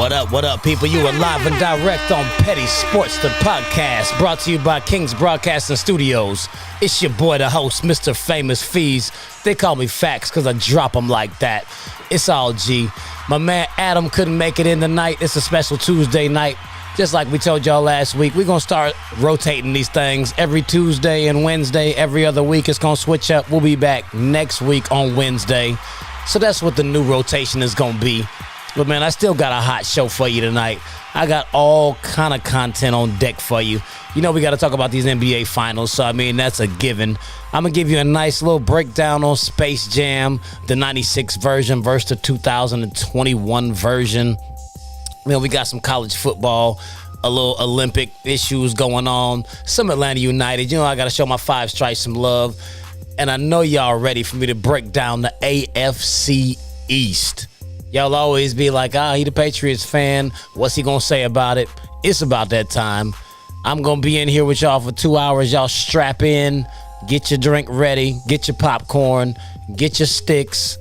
What up, people? You are live and direct on Petty Sports, the podcast, brought to you by King's Broadcasting Studios. It's your boy, the host, Mr. Famous Fees. They call me Facts because I drop them like that. It's all G. My man Adam couldn't make it in tonight. It's a special Tuesday night. Just like we told y'all last week, we're going to start rotating these things every Tuesday and Wednesday. Every other week, it's going to switch up. We'll be back next week on Wednesday. So that's what the new rotation is going to be. But, man, I still got a hot show for you tonight. I got all kind of content on deck for you. You know we got to talk about these NBA Finals, so, I mean, that's a given. I'm going to give you a nice little breakdown on Space Jam, the 96 version versus the 2021 version. Man, we got some college football, a little Olympic issues going on, some Atlanta United. You know, I got to show my Five Stripes some love. And I know y'all ready for me to break down the AFC East. Y'all always be like, he the Patriots fan. What's he going to say about it? It's about that time. I'm going to be in here with y'all for 2 hours. Y'all strap in, get your drink ready, get your popcorn, get your sticks.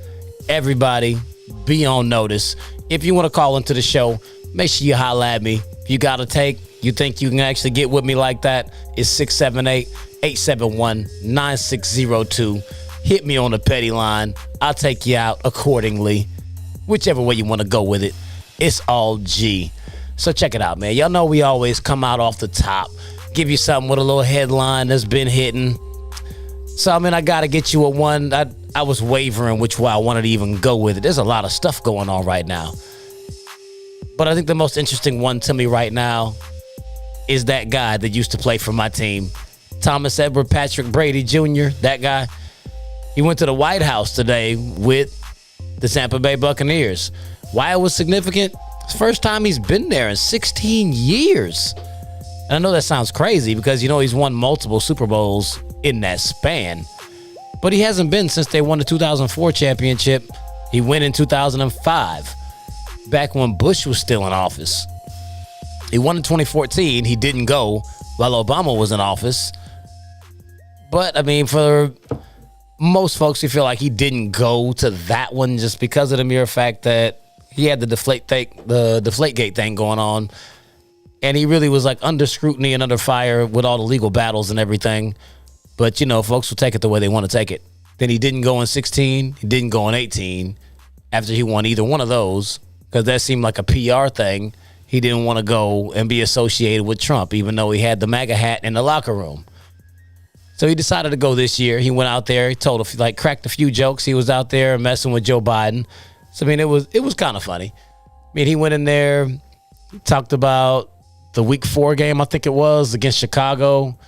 Everybody, be on notice. If you want to call into the show, make sure you holler at me. If you got a take, you think you can actually get with me like that, it's 678-871-9602. Hit me on the petty line. I'll take you out accordingly. Whichever way you want to go with it, it's all G. So check it out, man. Y'all know we always come out off the top, give you something with a little headline that's been hitting. So, I mean, I got to get you a one. I was wavering which way I wanted to even go with it. There's a lot of stuff going on right now. But I think the most interesting one to me right now is that guy that used to play for my team, Thomas Edward Patrick Brady Jr., that guy. He went to the White House today with the Tampa Bay Buccaneers. Why it was significant? It's the first time he's been there in 16 years. And I know that sounds crazy because, you know, he's won multiple Super Bowls in that span. But he hasn't been since they won the 2004 championship. He went in 2005, back when Bush was still in office. He won in 2014. He didn't go while Obama was in office. But, I mean, for most folks who feel like he didn't go to that one just because of the mere fact that he had the Deflategate thing going on, and he really was like under scrutiny and under fire with all the legal battles and everything. But, you know, folks will take it the way they want to take it. Then he didn't go in 16. He didn't go in 18 after he won either one of those because that seemed like a PR thing. He didn't want to go and be associated with Trump, even though he had the MAGA hat in the locker room. So he decided to go this year. He went out there. He cracked a few jokes. He was out there messing with Joe Biden. So, I mean, it was kind of funny. I mean, he went in there, talked about the Week 4 game, I think it was, against Chicago,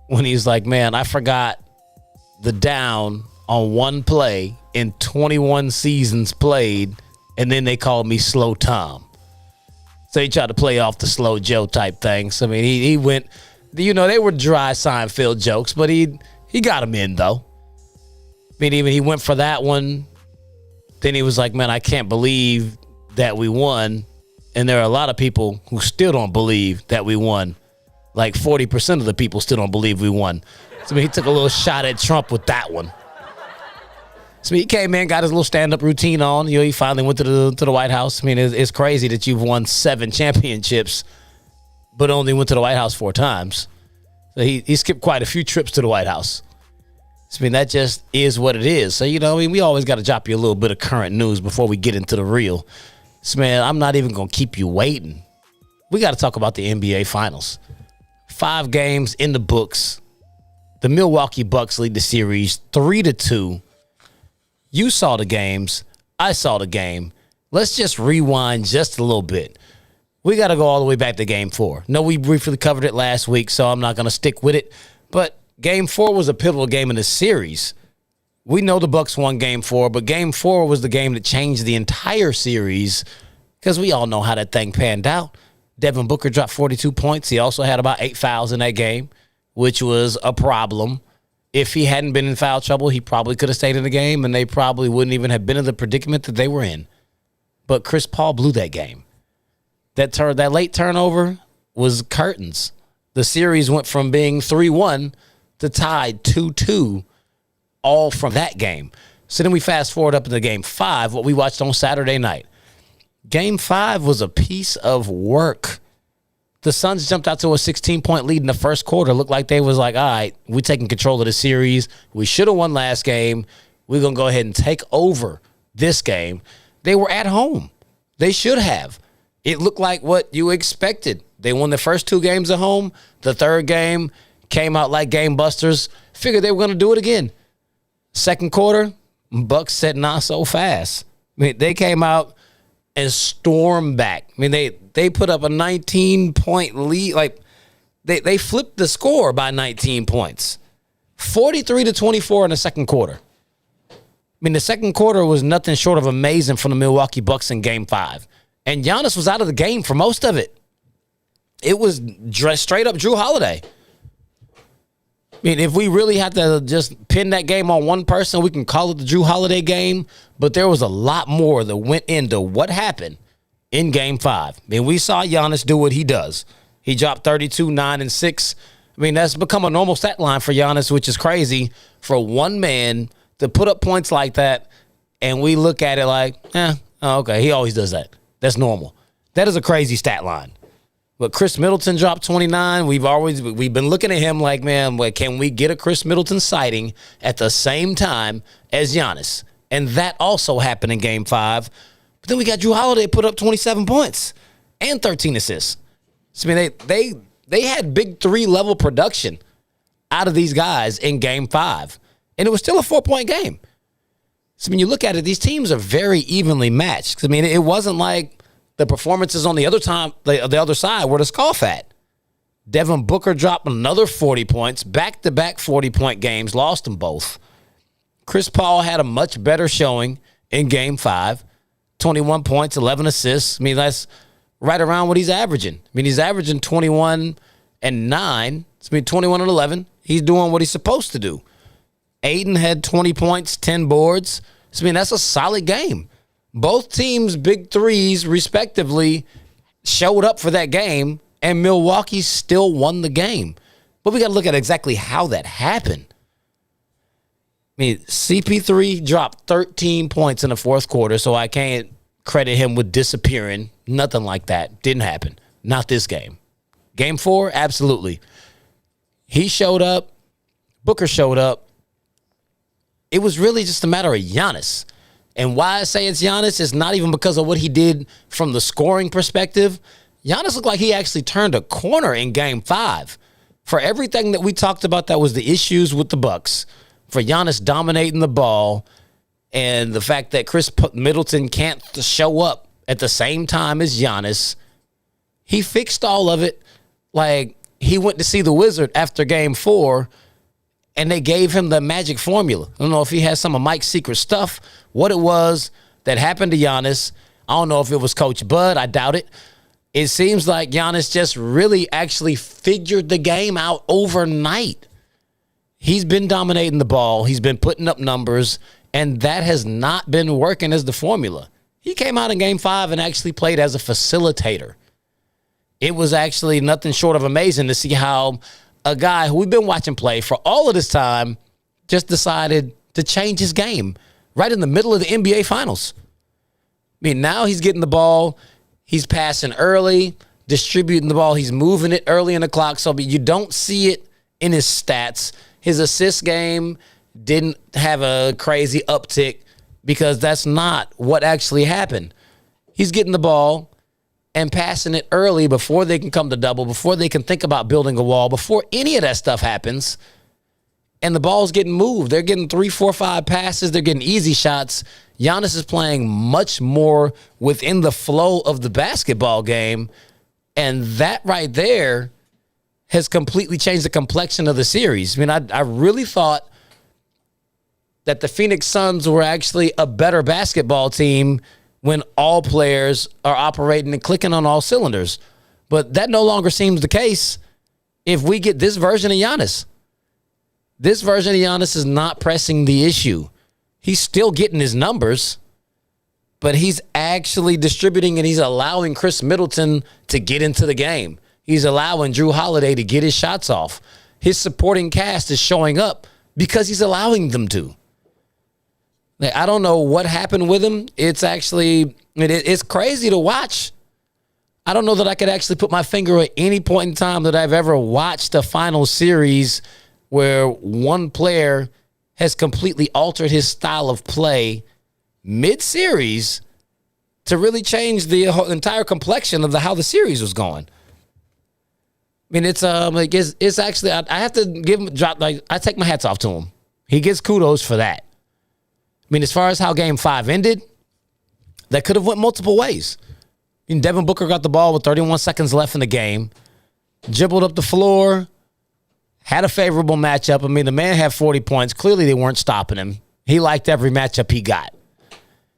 when he's like, man, I forgot the down on one play in 21 seasons played, and then they called me Slow Tom. So he tried to play off the Slow Joe type thing. So, I mean, he went... You know, they were dry Seinfeld jokes, but he got them in, though. I mean, even he went for that one. Then he was like, man, I can't believe that we won. And there are a lot of people who still don't believe that we won. Like 40% of the people still don't believe we won. So, I mean, he took a little shot at Trump with that one. So he came in, got his little stand-up routine on. You know, he finally went to the White House. I mean, it's crazy that you've won 7 championships but only went to the White House 4 times. So he skipped quite a few trips to the White House. So, I mean, that just is what it is. So, you know, I mean, we always got to drop you a little bit of current news before we get into the real. So, man, I'm not even going to keep you waiting. We got to talk about the NBA Finals. 5 games in the books. The Milwaukee Bucks lead the series 3-2. You saw the games. I saw the game. Let's just rewind just a little bit. We got to go all the way back to Game 4. No, we briefly covered it last week, so I'm not going to stick with it. But Game 4 was a pivotal game in the series. We know the Bucks won Game 4, but Game 4 was the game that changed the entire series because we all know how that thing panned out. Devin Booker dropped 42 points. He also had about 8 fouls in that game, which was a problem. If he hadn't been in foul trouble, he probably could have stayed in the game, and they probably wouldn't even have been in the predicament that they were in. But Chris Paul blew that game. That late turnover was curtains. The series went from being 3-1 to tied 2-2, all from that game. So then we fast forward up into Game 5, what we watched on Saturday night. Game 5 was a piece of work. The Suns jumped out to a 16-point lead in the first quarter. Looked like they was like, all right, we're taking control of the series. We should have won last game. We're going to go ahead and take over this game. They were at home. They should have. It looked like what you expected. They won the first 2 games at home. The third game came out like game busters. Figured they were going to do it again. Second quarter, Bucks said not so fast. I mean, they came out and stormed back. I mean, they put up a 19-point lead. Like, they flipped the score by 19 points. 43-24 in the second quarter. I mean, the second quarter was nothing short of amazing from the Milwaukee Bucks in Game 5. And Giannis was out of the game for most of it. It was straight up Jrue Holiday. I mean, if we really had to just pin that game on one person, we can call it the Jrue Holiday game. But there was a lot more that went into what happened in Game 5. I mean, we saw Giannis do what he does. He dropped 32, 9, and 6. I mean, that's become a normal stat line for Giannis, which is crazy for one man to put up points like that. And we look at it like, okay, he always does that. That's normal. That is a crazy stat line. But Chris Middleton dropped 29. We've been looking at him like, man, can we get a Chris Middleton sighting at the same time as Giannis? And that also happened in Game 5. But then we got Jrue Holiday put up 27 points and 13 assists. So, I mean, they had big 3-level production out of these guys in Game 5. And it was still a 4-point game. So, when you look at it, these teams are very evenly matched. I mean, it wasn't like the performances on the other side were to scoff at. Devin Booker dropped another 40 points, back-to-back 40-point games, lost them both. Chris Paul had a much better showing in Game 5, 21 points, 11 assists. I mean, that's right around what he's averaging. I mean, he's averaging 21 and 9. I mean, 21 and 11. He's doing what he's supposed to do. Aiden had 20 points, 10 boards. So, I mean, that's a solid game. Both teams' big threes, respectively, showed up for that game, and Milwaukee still won the game. But we got to look at exactly how that happened. I mean, CP3 dropped 13 points in the fourth quarter, so I can't credit him with disappearing. Nothing like that. Didn't happen. Not this game. Game 4, absolutely. He showed up. Booker showed up. It was really just a matter of Giannis. And why I say it's Giannis is not even because of what he did from the scoring perspective. Giannis looked like he actually turned a corner in Game 5. For everything that we talked about that was the issues with the Bucks, for Giannis dominating the ball, and the fact that Chris Middleton can't show up at the same time as Giannis, he fixed all of it. Like, he went to see the Wizard after Game 4, and they gave him the magic formula. I don't know if he has some of Mike's secret stuff, what it was that happened to Giannis. I don't know if it was Coach Bud. I doubt it. It seems like Giannis just really actually figured the game out overnight. He's been dominating the ball. He's been putting up numbers, and that has not been working as the formula. He came out in Game 5 and actually played as a facilitator. It was actually nothing short of amazing to see how a guy who we've been watching play for all of this time just decided to change his game right in the middle of the NBA Finals. I mean, now he's getting the ball. He's passing early, distributing the ball. He's moving it early in the clock. So you don't see it in his stats. His assist game didn't have a crazy uptick because that's not what actually happened. He's getting the ball and passing it early before they can come to double, before they can think about building a wall, before any of that stuff happens. And the ball's getting moved. They're getting 3, 4, 5 passes. They're getting easy shots. Giannis is playing much more within the flow of the basketball game. And that right there has completely changed the complexion of the series. I mean, I really thought that the Phoenix Suns were actually a better basketball team when all players are operating and clicking on all cylinders. But that no longer seems the case if we get this version of Giannis. This version of Giannis is not pressing the issue. He's still getting his numbers, but he's actually distributing and he's allowing Chris Middleton to get into the game. He's allowing Jrue Holiday to get his shots off. His supporting cast is showing up because he's allowing them to. Like, I don't know what happened with him. It's actually, it's crazy to watch. I don't know that I could actually put my finger at any point in time that I've ever watched a final series where one player has completely altered his style of play mid-series to really change the entire complexion of how the series was going. I mean, it's actually, I have to give him I take my hats off to him. He gets kudos for that. I mean, as far as how Game 5 ended, that could have went multiple ways. I mean, Devin Booker got the ball with 31 seconds left in the game, dribbled up the floor, had a favorable matchup. I mean, the man had 40 points. Clearly, they weren't stopping him. He liked every matchup he got.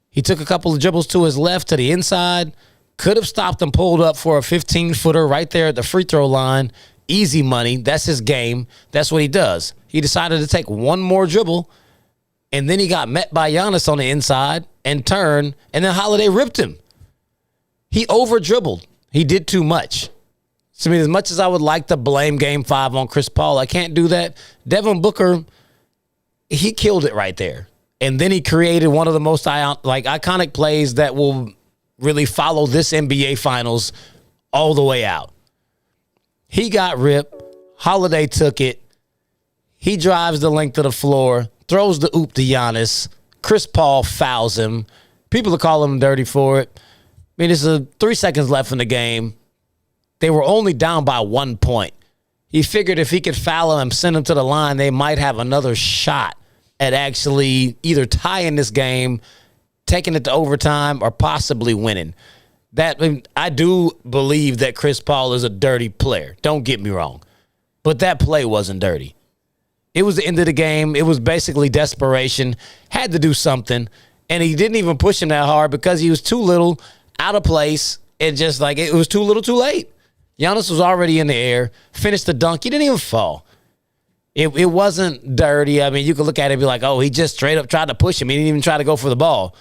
He took a couple of dribbles to his left to the inside, could have stopped and pulled up for a 15-footer right there at the free throw line. Easy money. That's his game. That's what he does. He decided to take one more dribble, and then he got met by Giannis on the inside and turned, and then Holiday ripped him. He over-dribbled. He did too much. So, I mean, as much as I would like to blame Game 5 on Chris Paul, I can't do that. Devin Booker, he killed it right there. And then he created one of the most iconic plays that will really follow this NBA Finals all the way out. He got ripped. Holiday took it. He drives the length of the floor, throws the oop to Giannis. Chris Paul fouls him. People are calling him dirty for it. I mean, there's 3 seconds left in the game. They were only down by 1 point. He figured if he could foul him, send him to the line, they might have another shot at actually either tying this game, taking it to overtime, or possibly winning. I do believe that Chris Paul is a dirty player. Don't get me wrong. But that play wasn't dirty. It was the end of the game. It was basically desperation. Had to do something. And he didn't even push him that hard because he was too little, out of place. And just like it was too little too late. Giannis was already in the air, finished the dunk. He didn't even fall. It wasn't dirty. I mean, you could look at it and be like, oh, he just straight up tried to push him. He didn't even try to go for the ball.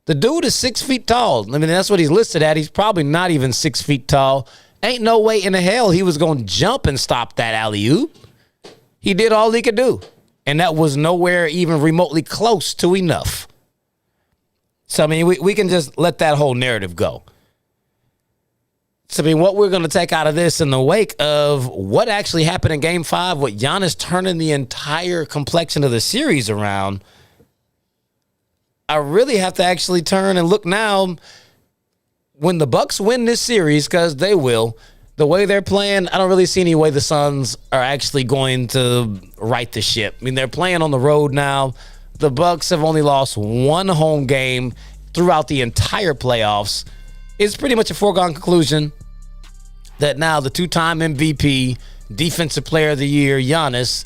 The dude is 6 feet tall. I mean, that's what he's listed at. He's probably not even 6 feet tall. Ain't no way in the hell he was going to jump and stop that alley-oop. He did all he could do. And that was nowhere even remotely close to enough. So, I mean, we can just let that whole narrative go. So, I mean, what we're going to take out of this in the wake of what actually happened in Game 5, with Giannis turning the entire complexion of the series around, I really have to actually turn and look now. When the Bucks win this series, because they will, the way they're playing, I don't really see any way the Suns are actually going to right the ship. I mean, they're playing on the road now. The Bucks have only lost one home game throughout the entire playoffs. It's pretty much a foregone conclusion that now the two-time MVP, Defensive Player of the Year, Giannis,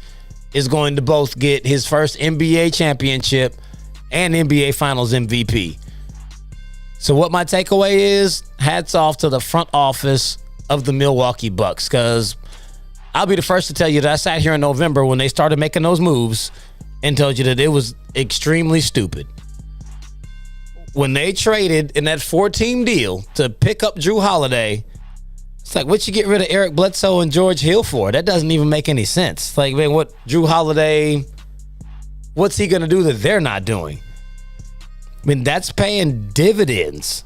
is going to both get his first NBA championship and NBA Finals MVP. So what my takeaway is, hats off to the front office of the Milwaukee Bucks, because I'll be the first to tell you that I sat here in November when they started making those moves and told you that it was extremely stupid. When they traded in that 4-team deal to pick up Jrue Holiday, it's like, what you get rid of Eric Bledsoe and George Hill for? That doesn't even make any sense. Like, man, what Jrue Holiday, what's he going to do that they're not doing? I mean, that's paying dividends.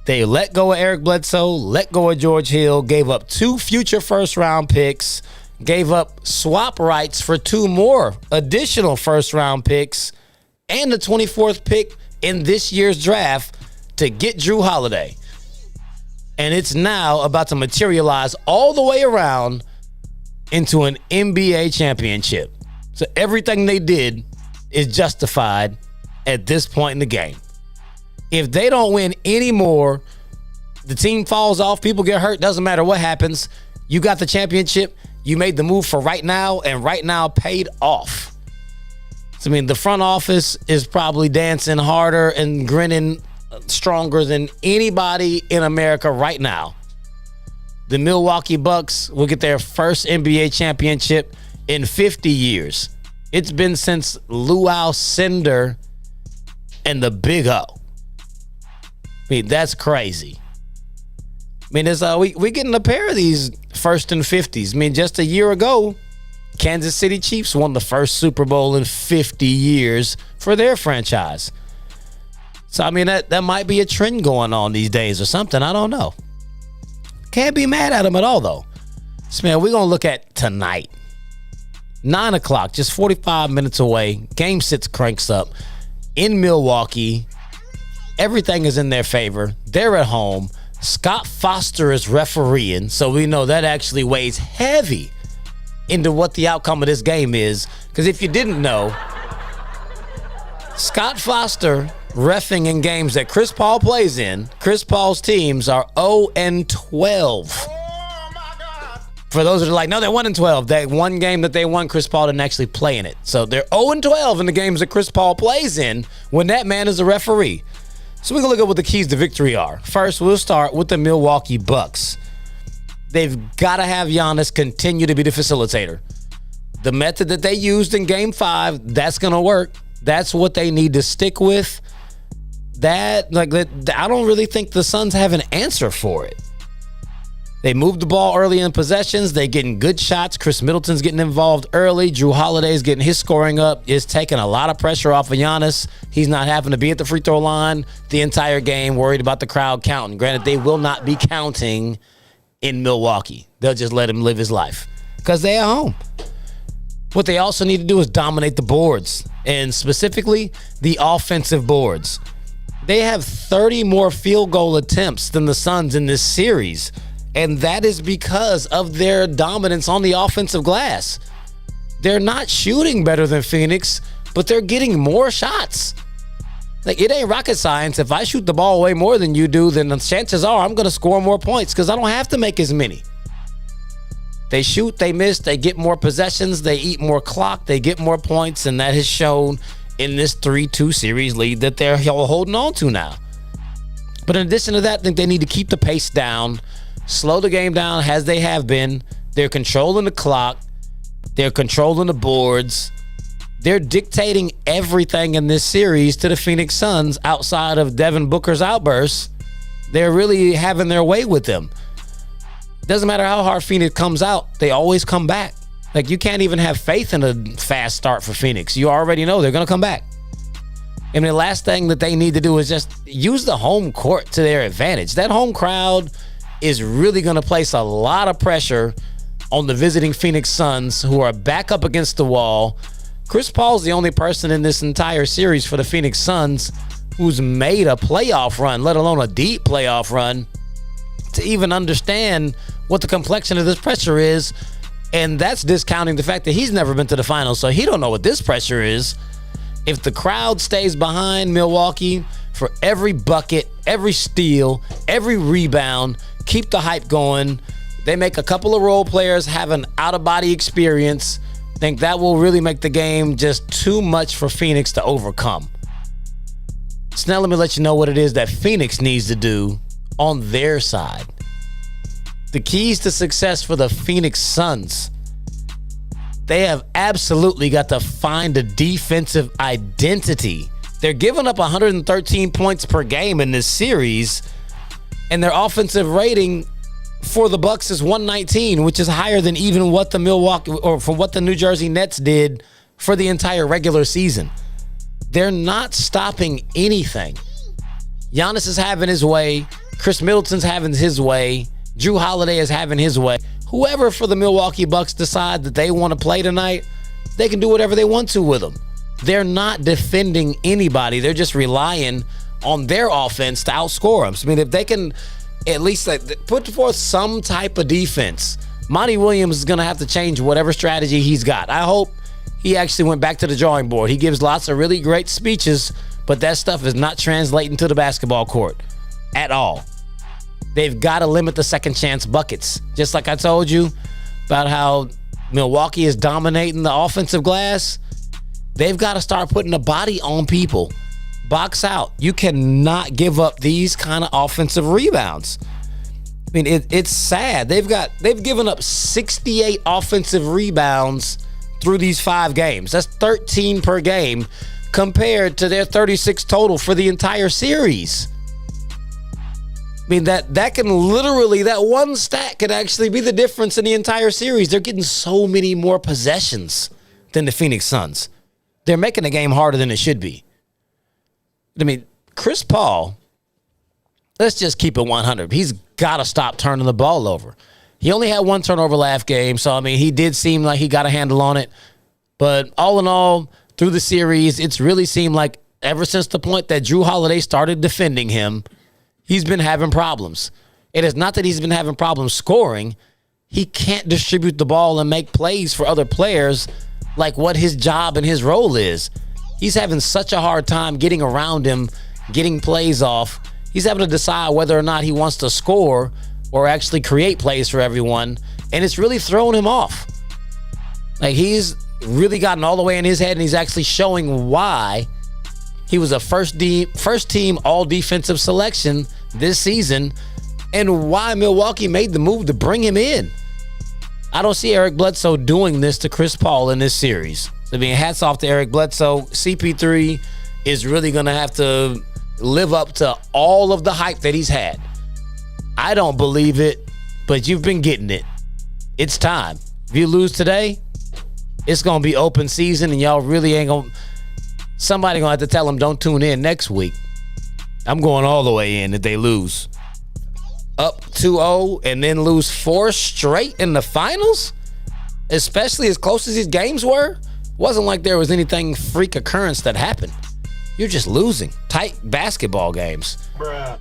They let go of Eric Bledsoe, let go of George Hill, gave up 2 future first-round picks, gave up swap rights for 2 more additional first-round picks, and the 24th pick in this year's draft to get Jrue Holiday. And it's now about to materialize all the way around into an NBA championship. So everything they did is justified at this point in the game. If they don't win anymore, the team falls off, people get hurt, doesn't matter what happens. You got the championship, you made the move for right now, and right now paid off. So, I mean, the front office is probably dancing harder and grinning stronger than anybody in America right now. The Milwaukee Bucks will get their first NBA championship in 50 years. It's been since Luau Cinder and the Big O. I mean, that's crazy. I mean, it's, we getting a pair of these first and 50s. I mean, just a year ago, Kansas City Chiefs won the first Super Bowl in 50 years for their franchise. So, I mean, that might be a trend going on these days or something. I don't know. Can't be mad at them at all, though. So, man, we're going to look at tonight. 9 o'clock, just 45 minutes away. Game 6 cranks up in Milwaukee. Everything is in their favor. They're at home. Scott Foster is refereeing, so we know that actually weighs heavy into what the outcome of this game is. Because if you didn't know, Scott Foster reffing in games that Chris Paul plays in. Chris Paul's teams are 0-12. For those that are like, no, they're 1-12. That one game that they won, Chris Paul didn't actually play in it. So they're 0-12 in the games that Chris Paul plays in when that man is a referee. So we're going to look at what the keys to victory are. First, we'll start with the Milwaukee Bucks. They've got to have Giannis continue to be the facilitator. The method that they used in Game 5, that's going to work. That's what they need to stick with. I don't really think the Suns have an answer for it. They moved the ball early in possessions. They're getting good shots. Chris Middleton's getting involved early. Drew Holiday's getting his scoring up. It's taking a lot of pressure off of Giannis. He's not having to be at the free throw line the entire game, worried about the crowd counting. Granted, they will not be counting in Milwaukee. They'll just let him live his life because they're at home. What they also need to do is dominate the boards, and specifically the offensive boards. They have 30 more field goal attempts than the Suns in this series. And that is because of their dominance on the offensive glass. They're not shooting better than Phoenix, but they're getting more shots. Like, it ain't rocket science. If I shoot the ball way more than you do, then the chances are I'm going to score more points because I don't have to make as many. They shoot, they miss, they get more possessions, they eat more clock, they get more points, and that has shown in this 3-2 series lead that they're holding on to now. But in addition to that, I think they need to keep the pace down, slow the game down as they have been. They're controlling the clock. They're controlling the boards. They're dictating everything in this series to the Phoenix Suns outside of Devin Booker's outbursts. They're really having their way with them. Doesn't matter how hard Phoenix comes out, they always come back. Like, you can't even have faith in a fast start for Phoenix. You already know they're going to come back. And the last thing that they need to do is just use the home court to their advantage. That home crowd is really going to place a lot of pressure on the visiting Phoenix Suns, who are back up against the wall. Chris Paul's the only person in this entire series for the Phoenix Suns who's made a playoff run, let alone a deep playoff run, to even understand what the complexion of this pressure is. And that's discounting the fact that he's never been to the finals, so he don't know what this pressure is. If the crowd stays behind Milwaukee for every bucket, every steal, every rebound, keep the hype going, they make a couple of role players have an out-of-body experience, I think that will really make the game just too much for Phoenix to overcome. So now let me let you know what it is that Phoenix needs to do on their side. The keys to success for the Phoenix Suns: they have absolutely got to find a defensive identity. They're giving up 113 points per game in this series, and their offensive rating for the Bucks is 119, which is higher than even what the New Jersey Nets did for the entire regular season. They're not stopping anything. Giannis is having his way. Chris Middleton's having his way. Drew Holiday is having his way. Whoever for the Milwaukee Bucks decide that they want to play tonight, they can do whatever they want to with them. They're not defending anybody. They're just relying on their offense to outscore them. So, I mean, if they can at least put forth some type of defense, Monty Williams is going to have to change whatever strategy he's got. I hope he actually went back to the drawing board. He gives lots of really great speeches, but that stuff is not translating to the basketball court at all. They've got to limit the second chance buckets. Just like I told you about how Milwaukee is dominating the offensive glass, they've got to start putting a body on people. Box out. You cannot give up these kind of offensive rebounds. I mean, it's sad. They've given up 68 offensive rebounds through these 5 games. That's 13 per game compared to their 36 total for the entire series. I mean, that can literally, that one stat could actually be the difference in the entire series. They're getting so many more possessions than the Phoenix Suns. They're making the game harder than it should be. I mean, Chris Paul, let's just keep it 100. He's got to stop turning the ball over. He only had one turnover last game, so, I mean, he did seem like he got a handle on it. But all in all, through the series, it's really seemed like ever since the point that Jrue Holiday started defending him, he's been having problems. It is not that he's been having problems scoring. He can't distribute the ball and make plays for other players like what his job and his role is. He's having such a hard time getting around him, getting plays off. He's having to decide whether or not he wants to score or actually create plays for everyone, and it's really throwing him off. Like, he's really gotten all the way in his head, and he's actually showing why he was a first team all defensive selection this season and why Milwaukee made the move to bring him in. I don't see Eric Bledsoe doing this to Chris Paul in this series. I mean, hats off to Eric Bledsoe. CP3 is really going to have to live up to all of the hype that he's had. I don't believe it, but you've been getting it. It's time. If you lose today, it's going to be open season, and y'all really ain't going to... Somebody going to have to tell them don't tune in next week. I'm going all the way in if they lose. Up 2-0 and then lose 4 straight in the finals? Especially as close as these games were? Wasn't like there was anything freak occurrence that happened. You're just losing. Tight basketball games. Bruh.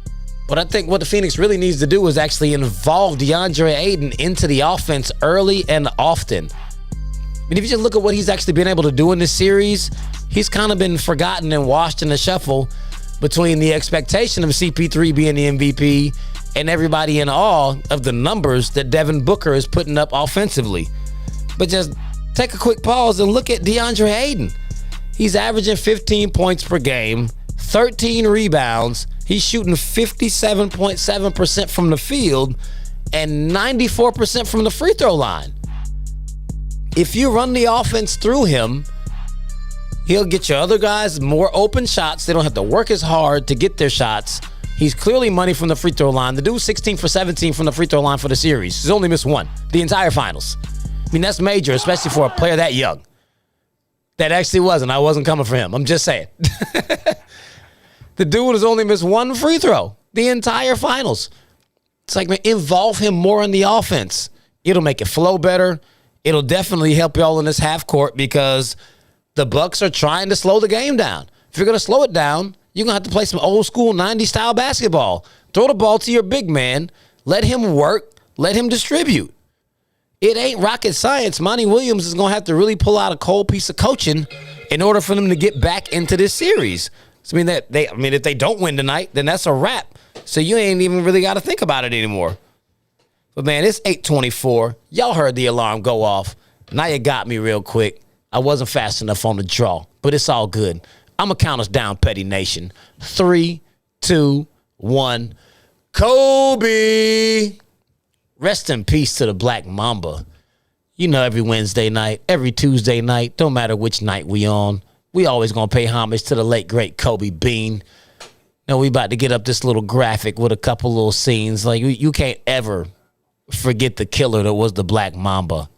But I think what the Phoenix really needs to do is actually involve DeAndre Ayton into the offense early and often. I mean, if you just look at what he's actually been able to do in this series, he's kind of been forgotten and washed in the shuffle between the expectation of CP3 being the MVP and everybody in awe of the numbers that Devin Booker is putting up offensively. But just take a quick pause and look at DeAndre Ayton. He's averaging 15 points per game, 13 rebounds. He's shooting 57.7% from the field and 94% from the free throw line. If you run the offense through him, he'll get your other guys more open shots. They don't have to work as hard to get their shots. He's clearly money from the free throw line. The dude's 16 for 17 from the free throw line for the series. He's only missed one the entire finals. I mean, that's major, especially for a player that young. That actually wasn't. I wasn't coming for him. I'm just saying. The dude has only missed one free throw the entire finals. It's like, man, involve him more in the offense. It'll make it flow better. It'll definitely help y'all in this half court because the Bucks are trying to slow the game down. If you're going to slow it down, you're going to have to play some old school 90s style basketball. Throw the ball to your big man. Let him work. Let him distribute. It ain't rocket science. Monty Williams is going to have to really pull out a cold piece of coaching in order for them to get back into this series. So, I mean, if they don't win tonight, then that's a wrap. So you ain't even really got to think about it anymore. But, man, it's 8:24. Y'all heard the alarm go off. Now you got me real quick. I wasn't fast enough on the draw, but it's all good. I'm going to count us down, Petty Nation. 3, 2, 1. Kobe. Rest in peace to the Black Mamba. You know, every Wednesday night, every Tuesday night, don't matter which night we on, we always going to pay homage to the late, great Kobe Bean. Now, we about to get up this little graphic with a couple little scenes. Like, you can't ever forget the killer that was the Black Mamba.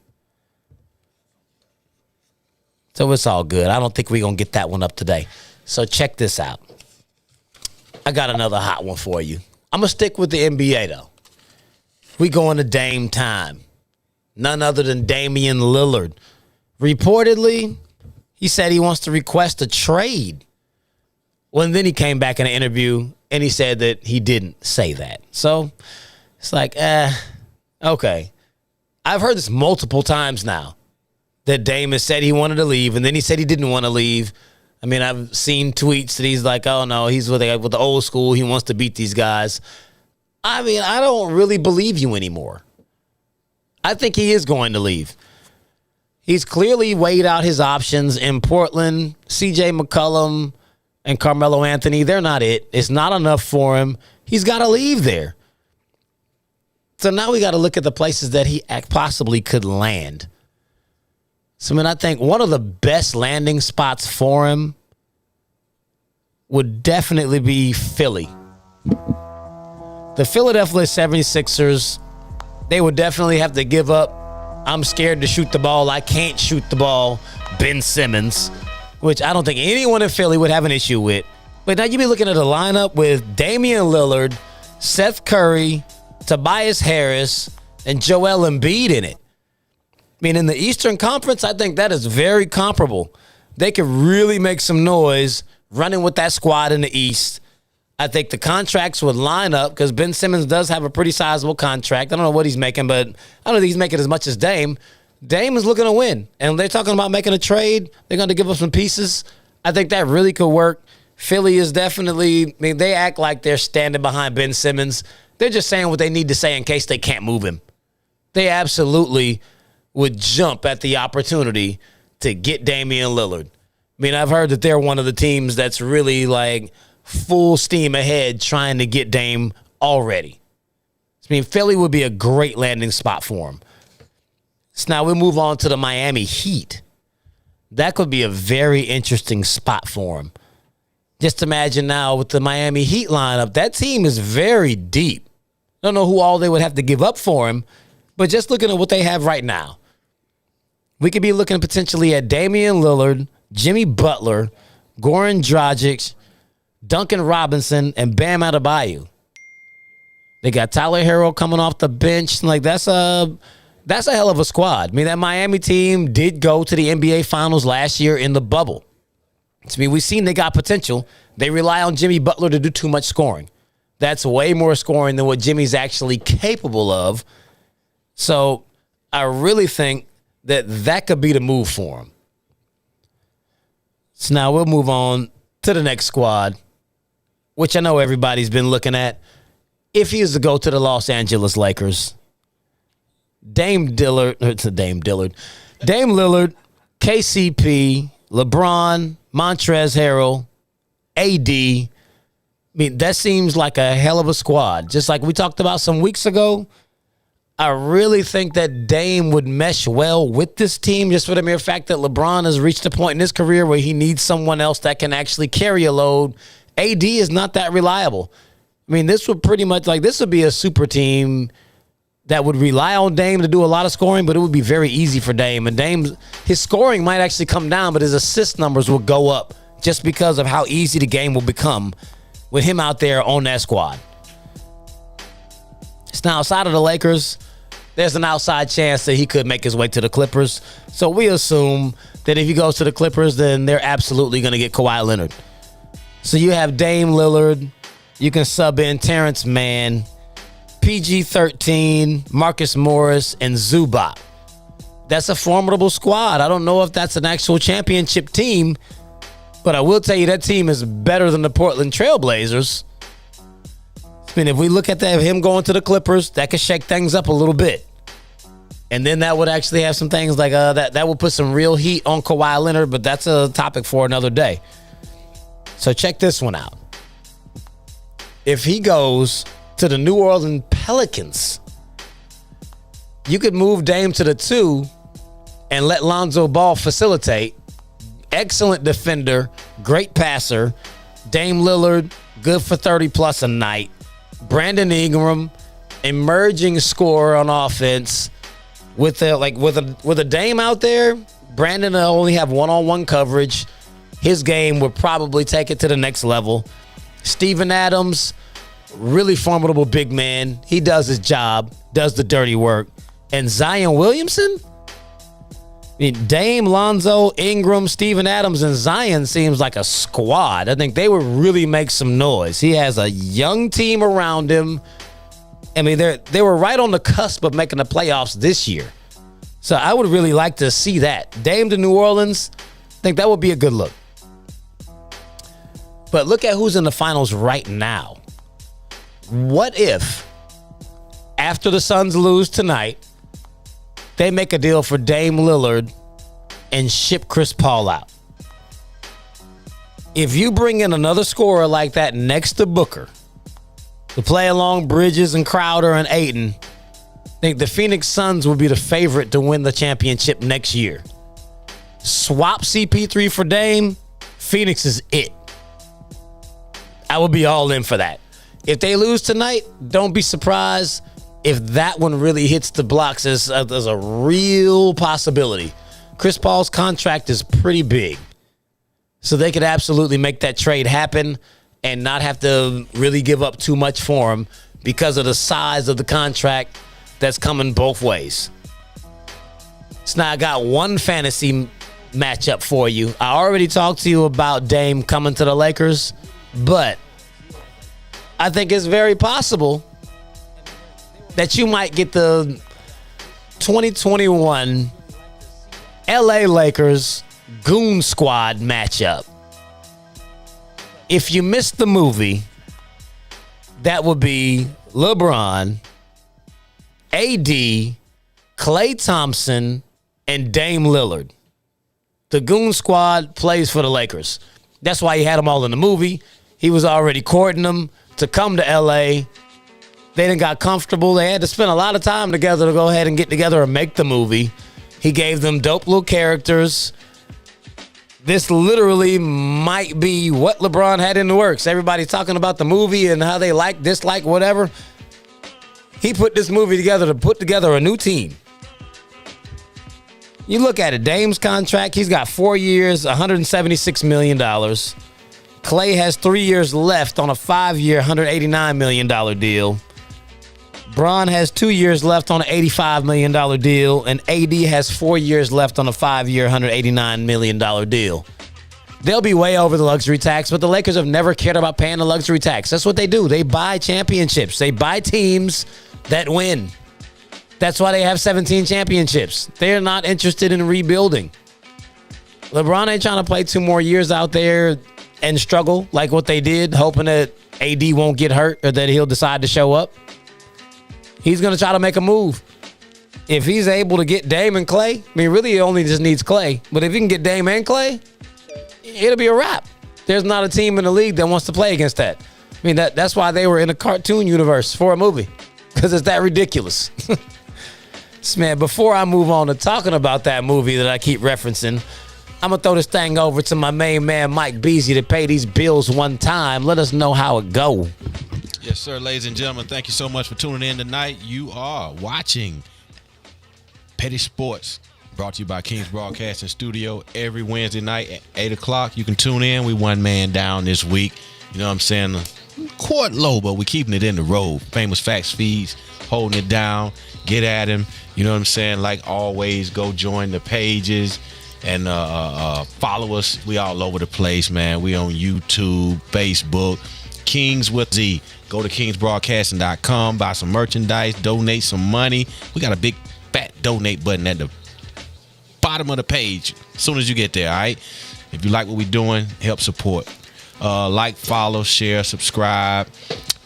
So it's all good. I don't think we're going to get that one up today. So check this out. I got another hot one for you. I'm going to stick with the NBA, though. We going to Dame time. None other than Damian Lillard. Reportedly, he said he wants to request a trade. Well, and then he came back in an interview and he said that he didn't say that. So it's like, okay. I've heard this multiple times now that Dame has said he wanted to leave and then he said he didn't want to leave. I mean, I've seen tweets that he's like, oh, no, he's with the old school. He wants to beat these guys. I mean, I don't really believe you anymore. I think he is going to leave. He's clearly weighed out his options in Portland. C.J. McCollum and Carmelo Anthony, they're not it. It's not enough for him. He's got to leave there. So now we got to look at the places that he possibly could land. So, I mean, I think one of the best landing spots for him would definitely be Philly. The Philadelphia 76ers, they would definitely have to give up. I'm scared to shoot the ball. I can't shoot the ball. Ben Simmons, which I don't think anyone in Philly would have an issue with. But now you be looking at a lineup with Damian Lillard, Seth Curry, Tobias Harris, and Joel Embiid in it. I mean, in the Eastern Conference, I think that is very comparable. They could really make some noise running with that squad in the East. I think the contracts would line up because Ben Simmons does have a pretty sizable contract. I don't know what he's making, but I don't think he's making as much as Dame. Dame is looking to win, and they're talking about making a trade. They're going to give up some pieces. I think that really could work. Philly is definitely, I mean, they act like they're standing behind Ben Simmons. They're just saying what they need to say in case they can't move him. They absolutely would jump at the opportunity to get Damian Lillard. I mean, I've heard that they're one of the teams that's really like full steam ahead trying to get Dame already. I mean, Philly would be a great landing spot for him. So now we move on to the Miami Heat. That could be a very interesting spot for him. Just imagine now with the Miami Heat lineup, that team is very deep. Don't know who all they would have to give up for him, but just looking at what they have right now, we could be looking potentially at Damian Lillard, Jimmy Butler, Goran Dragic, Duncan Robinson, and Bam Adebayo. They got Tyler Herro coming off the bench. Like that's a hell of a squad. I mean, that Miami team did go to the NBA Finals last year in the bubble. I mean, we've seen they got potential. They rely on Jimmy Butler to do too much scoring. That's way more scoring than what Jimmy's actually capable of. So I really think that could be the move for him. So now we'll move on to the next squad, which I know everybody's been looking at. If he is to go to the Los Angeles Lakers, Dame Lillard, KCP, LeBron, Montrezl Harrell, AD. I mean, that seems like a hell of a squad. Just like we talked about some weeks ago, I really think that Dame would mesh well with this team just for the mere fact that LeBron has reached a point in his career where he needs someone else that can actually carry a load. AD is not that reliable. I mean, this would pretty much this would be a super team that would rely on Dame to do a lot of scoring, but it would be very easy for Dame. And his scoring might actually come down, but his assist numbers will go up just because of how easy the game will become with him out there on that squad. So now, outside of the Lakers, there's an outside chance that he could make his way to the Clippers. So we assume that if he goes to the Clippers, then they're absolutely going to get Kawhi Leonard. So you have Dame Lillard. You can sub in Terrence Mann, PG-13, Marcus Morris, and Zubac. That's a formidable squad. I don't know if that's an actual championship team, but I will tell you that team is better than the Portland Trailblazers. I mean, if we look at that, him going to the Clippers, that could shake things up a little bit. And then that would actually have some things like that will put some real heat on Kawhi Leonard, but that's a topic for another day. So check this one out. If he goes to the New Orleans Pelicans, you could move Dame to the 2 and let Lonzo Ball facilitate. Excellent defender, great passer. Dame Lillard, good for 30+ a night. Brandon Ingram, emerging scorer on offense. With a Dame out there, Brandon will only have one-on-one coverage. His game would probably take it to the next level. Steven Adams, really formidable big man. He does his job, does the dirty work. And Zion Williamson? I mean, Dame, Lonzo, Ingram, Steven Adams, and Zion seems like a squad. I think they would really make some noise. He has a young team around him. I mean, they were right on the cusp of making the playoffs this year. So I would really like to see that. Dame to New Orleans, I think that would be a good look. But look at who's in the finals right now. What if, after the Suns lose tonight, they make a deal for Dame Lillard and ship Chris Paul out? If you bring in another scorer like that next to Booker to play along Bridges and Crowder and Ayton, I think the Phoenix Suns will be the favorite to win the championship next year. Swap CP3 for Dame, Phoenix is it. I would be all in for that. If they lose tonight, don't be surprised if that one really hits the blocks. There's a real possibility. Chris Paul's contract is pretty big. So they could absolutely make that trade happen and not have to really give up too much for him because of the size of the contract that's coming both ways. So now I got one fantasy matchup for you. I already talked to you about Dame coming to the Lakers, but I think it's very possible that you might get the 2021 LA Lakers Goon Squad matchup. If you missed the movie, that would be LeBron, AD, Klay Thompson, and Dame Lillard. The Goon Squad plays for the Lakers. That's why he had them all in the movie. He was already courting them to come to L.A. They done got comfortable. They had to spend a lot of time together to go ahead and get together and make the movie. He gave them dope little characters. This literally might be what LeBron had in the works. Everybody's talking about the movie and how they like, dislike, whatever. He put this movie together to put together a new team. You look at it, Dame's contract, he's got 4 years, $176 million. Klay has 3 years left on a 5-year, $189 million deal. Bron has 2 years left on an $85 million deal, and AD has 4 years left on a 5-year, $189 million deal. They'll be way over the luxury tax, but the Lakers have never cared about paying the luxury tax. That's what they do. They buy championships. They buy teams that win. That's why they have 17 championships. They're not interested in rebuilding. LeBron ain't trying to play 2 more years out there and struggle like what they did, hoping that AD won't get hurt or that he'll decide to show up. He's going to try to make a move. If he's able to get Dame and Klay, I mean, really he only just needs Klay. But if he can get Dame and Klay, it'll be a wrap. There's not a team in the league that wants to play against that. I mean, that's why they were in a cartoon universe for a movie, because it's that ridiculous. Man, before I move on to talking about that movie that I keep referencing, I'm going to throw this thing over to my main man, Mike Beasley, to pay these bills one time. Let us know how it go. Yes, sir, ladies and gentlemen. Thank you so much for tuning in tonight. You are watching Petty Sports, brought to you by Kings Broadcasting Studio every Wednesday night at 8 o'clock. You can tune in. We one man down this week. You know what I'm saying? Quite low, but we keeping it in the road. Famous Facts feeds, holding it down. Get at him. You know what I'm saying? Like always, go join the pages and follow us. We all over the place, man. We on YouTube, Facebook, Kings with Z. Go to kingsbroadcasting.com, buy some merchandise, donate some money. We got a big fat donate button at the bottom of the page as soon as you get there, all right? If you like what we're doing, help support. Like, follow, share, subscribe,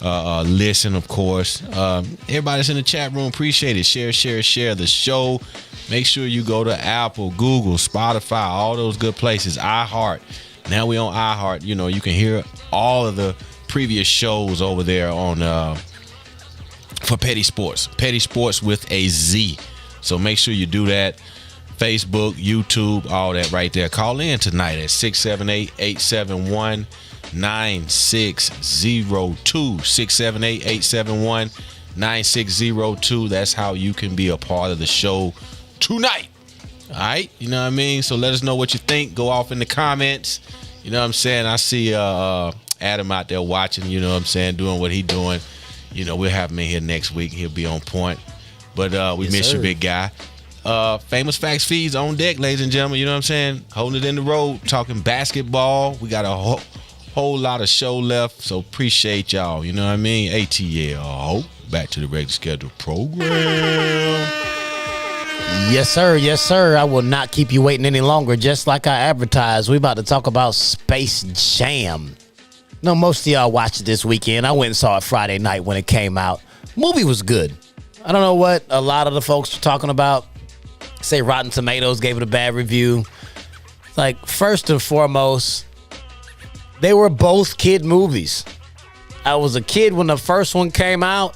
listen, of course. Everybody that's in the chat room, appreciate it. Share the show. Make sure you go to Apple, Google, Spotify, all those good places. iHeart. Now we on iHeart. You know, you can hear all of the previous shows over there on for Petty Sports. Petty Sports with a Z. So make sure you do that. Facebook, YouTube, all that right there. Call in tonight at 678-871-9602. 678-871-9602. That's how you can be a part of the show tonight. All right? You know what I mean? So let us know what you think. Go off in the comments. You know what I'm saying? I see Adam out there watching, you know what I'm saying, doing what he doing. You know, we'll have him in here next week. He'll be on point. But we miss you, big guy. Famous Facts feeds on deck, ladies and gentlemen. You know what I'm saying? Holding it in the road, talking basketball. We got a whole lot of show left, so appreciate y'all. You know what I mean? ATL. Back to the regular scheduled program. Yes, sir. Yes, sir. I will not keep you waiting any longer. Just like I advertised, we about to talk about Space Jam. No, most of y'all watched it this weekend. I went and saw it Friday night when it came out. Movie was good. I don't know what a lot of the folks were talking about. Say Rotten Tomatoes gave it a bad review. Like, first and foremost, they were both kid movies. I was a kid when the first one came out.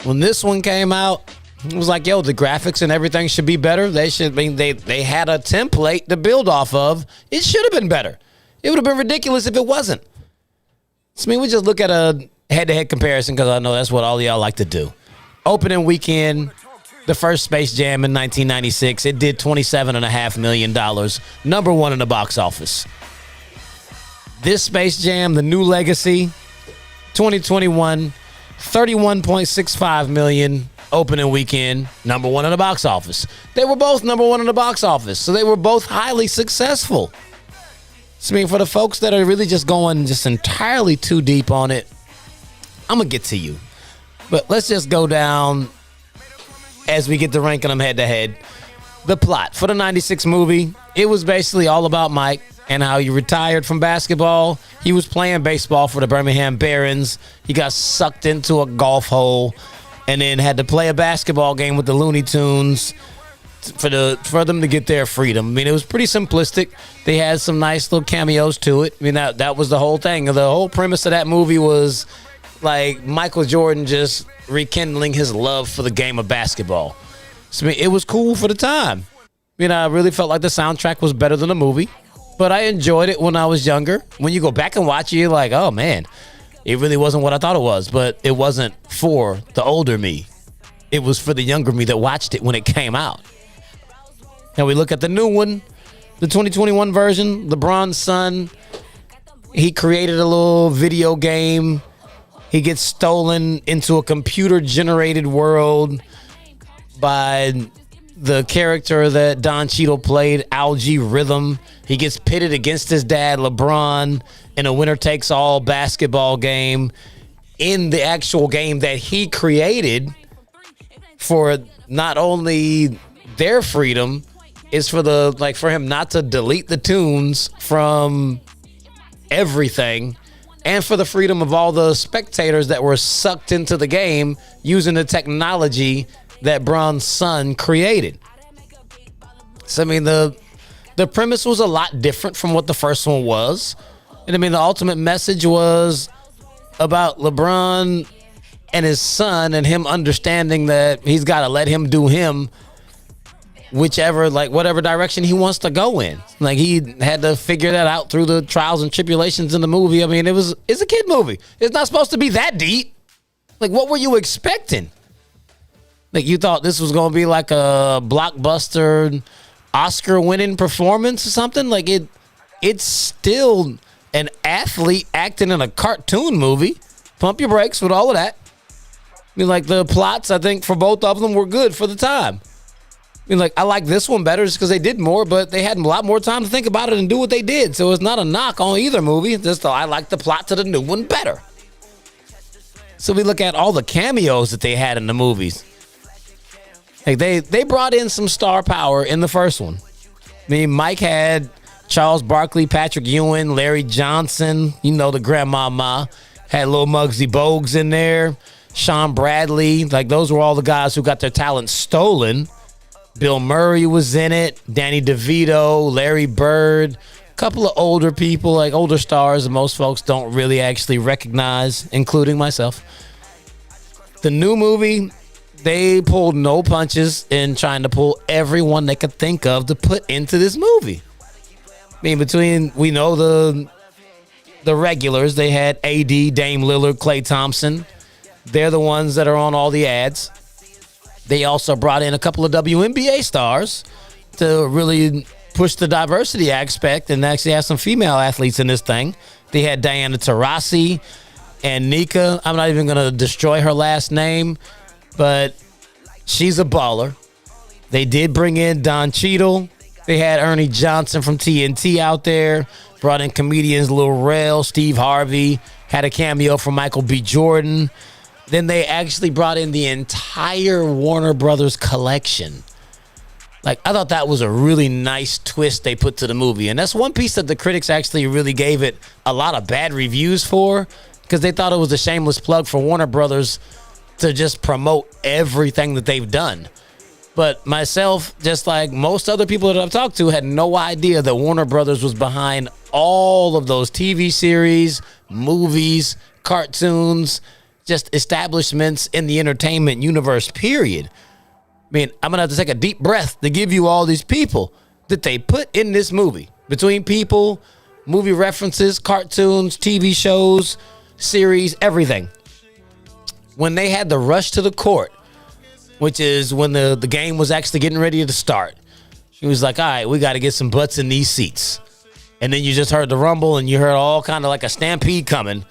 When this one came out, it was like, yo, the graphics and everything should be better. They had a template to build off of. It should have been better. It would have been ridiculous if it wasn't. So, I mean, we just look at a head-to-head comparison because I know that's what all of y'all like to do. Opening weekend, the first Space Jam in 1996, it did $27.5 million. Number one in the box office. This Space Jam, The New Legacy, 2021, $31.65 million opening weekend, number one in the box office. They were both number one in the box office, so they were both highly successful. So, I mean, for the folks that are really just going just entirely too deep on it, I'm going to get to you. But let's just go down as we get to ranking them head to head. The plot for the 96 movie, it was basically all about Mike and how he retired from basketball. He was playing baseball for the Birmingham Barons. He got sucked into a golf hole and then had to play a basketball game with the Looney Tunes for them to get their freedom. I mean, it was pretty simplistic. They had some nice little cameos to it. I mean, that was the whole thing. The whole premise of that movie was like Michael Jordan just rekindling his love for the game of basketball. So, I mean, it was cool for the time. I mean, I really felt like the soundtrack was better than the movie, but I enjoyed it when I was younger. When you go back and watch it, you're like, oh, man, it really wasn't what I thought it was, but it wasn't for the older me. It was for the younger me that watched it when it came out. Now we look at the new one, the 2021 version, LeBron's son. He created a little video game. He gets stolen into a computer-generated world by the character that Don Cheadle played, Algae Rhythm. He gets pitted against his dad, LeBron, in a winner-takes-all basketball game in the actual game that he created for not only their freedom, is for him not to delete the tunes from everything, and for the freedom of all the spectators that were sucked into the game using the technology that Bron's son created. So, I mean, the premise was a lot different from what the first one was. And, I mean, the ultimate message was about LeBron and his son and him understanding that he's got to let him do him whatever direction he wants to go in. Like, he had to figure that out through the trials and tribulations in the movie. I mean, it's a kid movie. It's not supposed to be that deep. Like, what were you expecting? Like, you thought this was going to be like a blockbuster Oscar-winning performance or something? Like, it's still an athlete acting in a cartoon movie. Pump your brakes with all of that. I mean, like, the plots, I think, for both of them were good for the time. I mean, like, I like this one better just because they did more, but they had a lot more time to think about it and do what they did. So it's not a knock on either movie. Just I like the plot to the new one better. So we look at all the cameos that they had in the movies. Like, they brought in some star power in the first one. I mean, Mike had Charles Barkley, Patrick Ewing, Larry Johnson, the grandmama. Had Lil Muggsy Bogues in there. Sean Bradley. Like, those were all the guys who got their talent stolen. Bill Murray was in it. Danny DeVito, Larry Bird. A couple of older people, like older stars that most folks don't really actually recognize, including myself. The new movie, they pulled no punches in trying to pull everyone they could think of to put into this movie. I mean, we know the regulars. They had AD, Dame Lillard, Klay Thompson. They're the ones that are on all the ads. They also brought in a couple of WNBA stars to really push the diversity aspect and actually have some female athletes in this thing. They had Diana Taurasi and Nika. I'm not even going to destroy her last name, but she's a baller. They did bring in Don Cheadle. They had Ernie Johnson from TNT out there. Brought in comedians Lil Rel, Steve Harvey. Had a cameo from Michael B. Jordan. Then they actually brought in the entire Warner Brothers collection. Like, I thought that was a really nice twist they put to the movie. And that's one piece that the critics actually really gave it a lot of bad reviews for, because they thought it was a shameless plug for Warner Brothers to just promote everything that they've done. But myself, just like most other people that I've talked to, had no idea that Warner Brothers was behind all of those TV series, movies, cartoons, just establishments in the entertainment universe, period. I mean, I'm going to have to take a deep breath to give you all these people that they put in this movie. Between people, movie references, cartoons, TV shows, series, everything. when they had the rush to the court, which is when the game was actually getting ready to start. He was like, all right, we got to get some butts in these seats. And then you just heard the rumble and you heard all kind of like a stampede coming.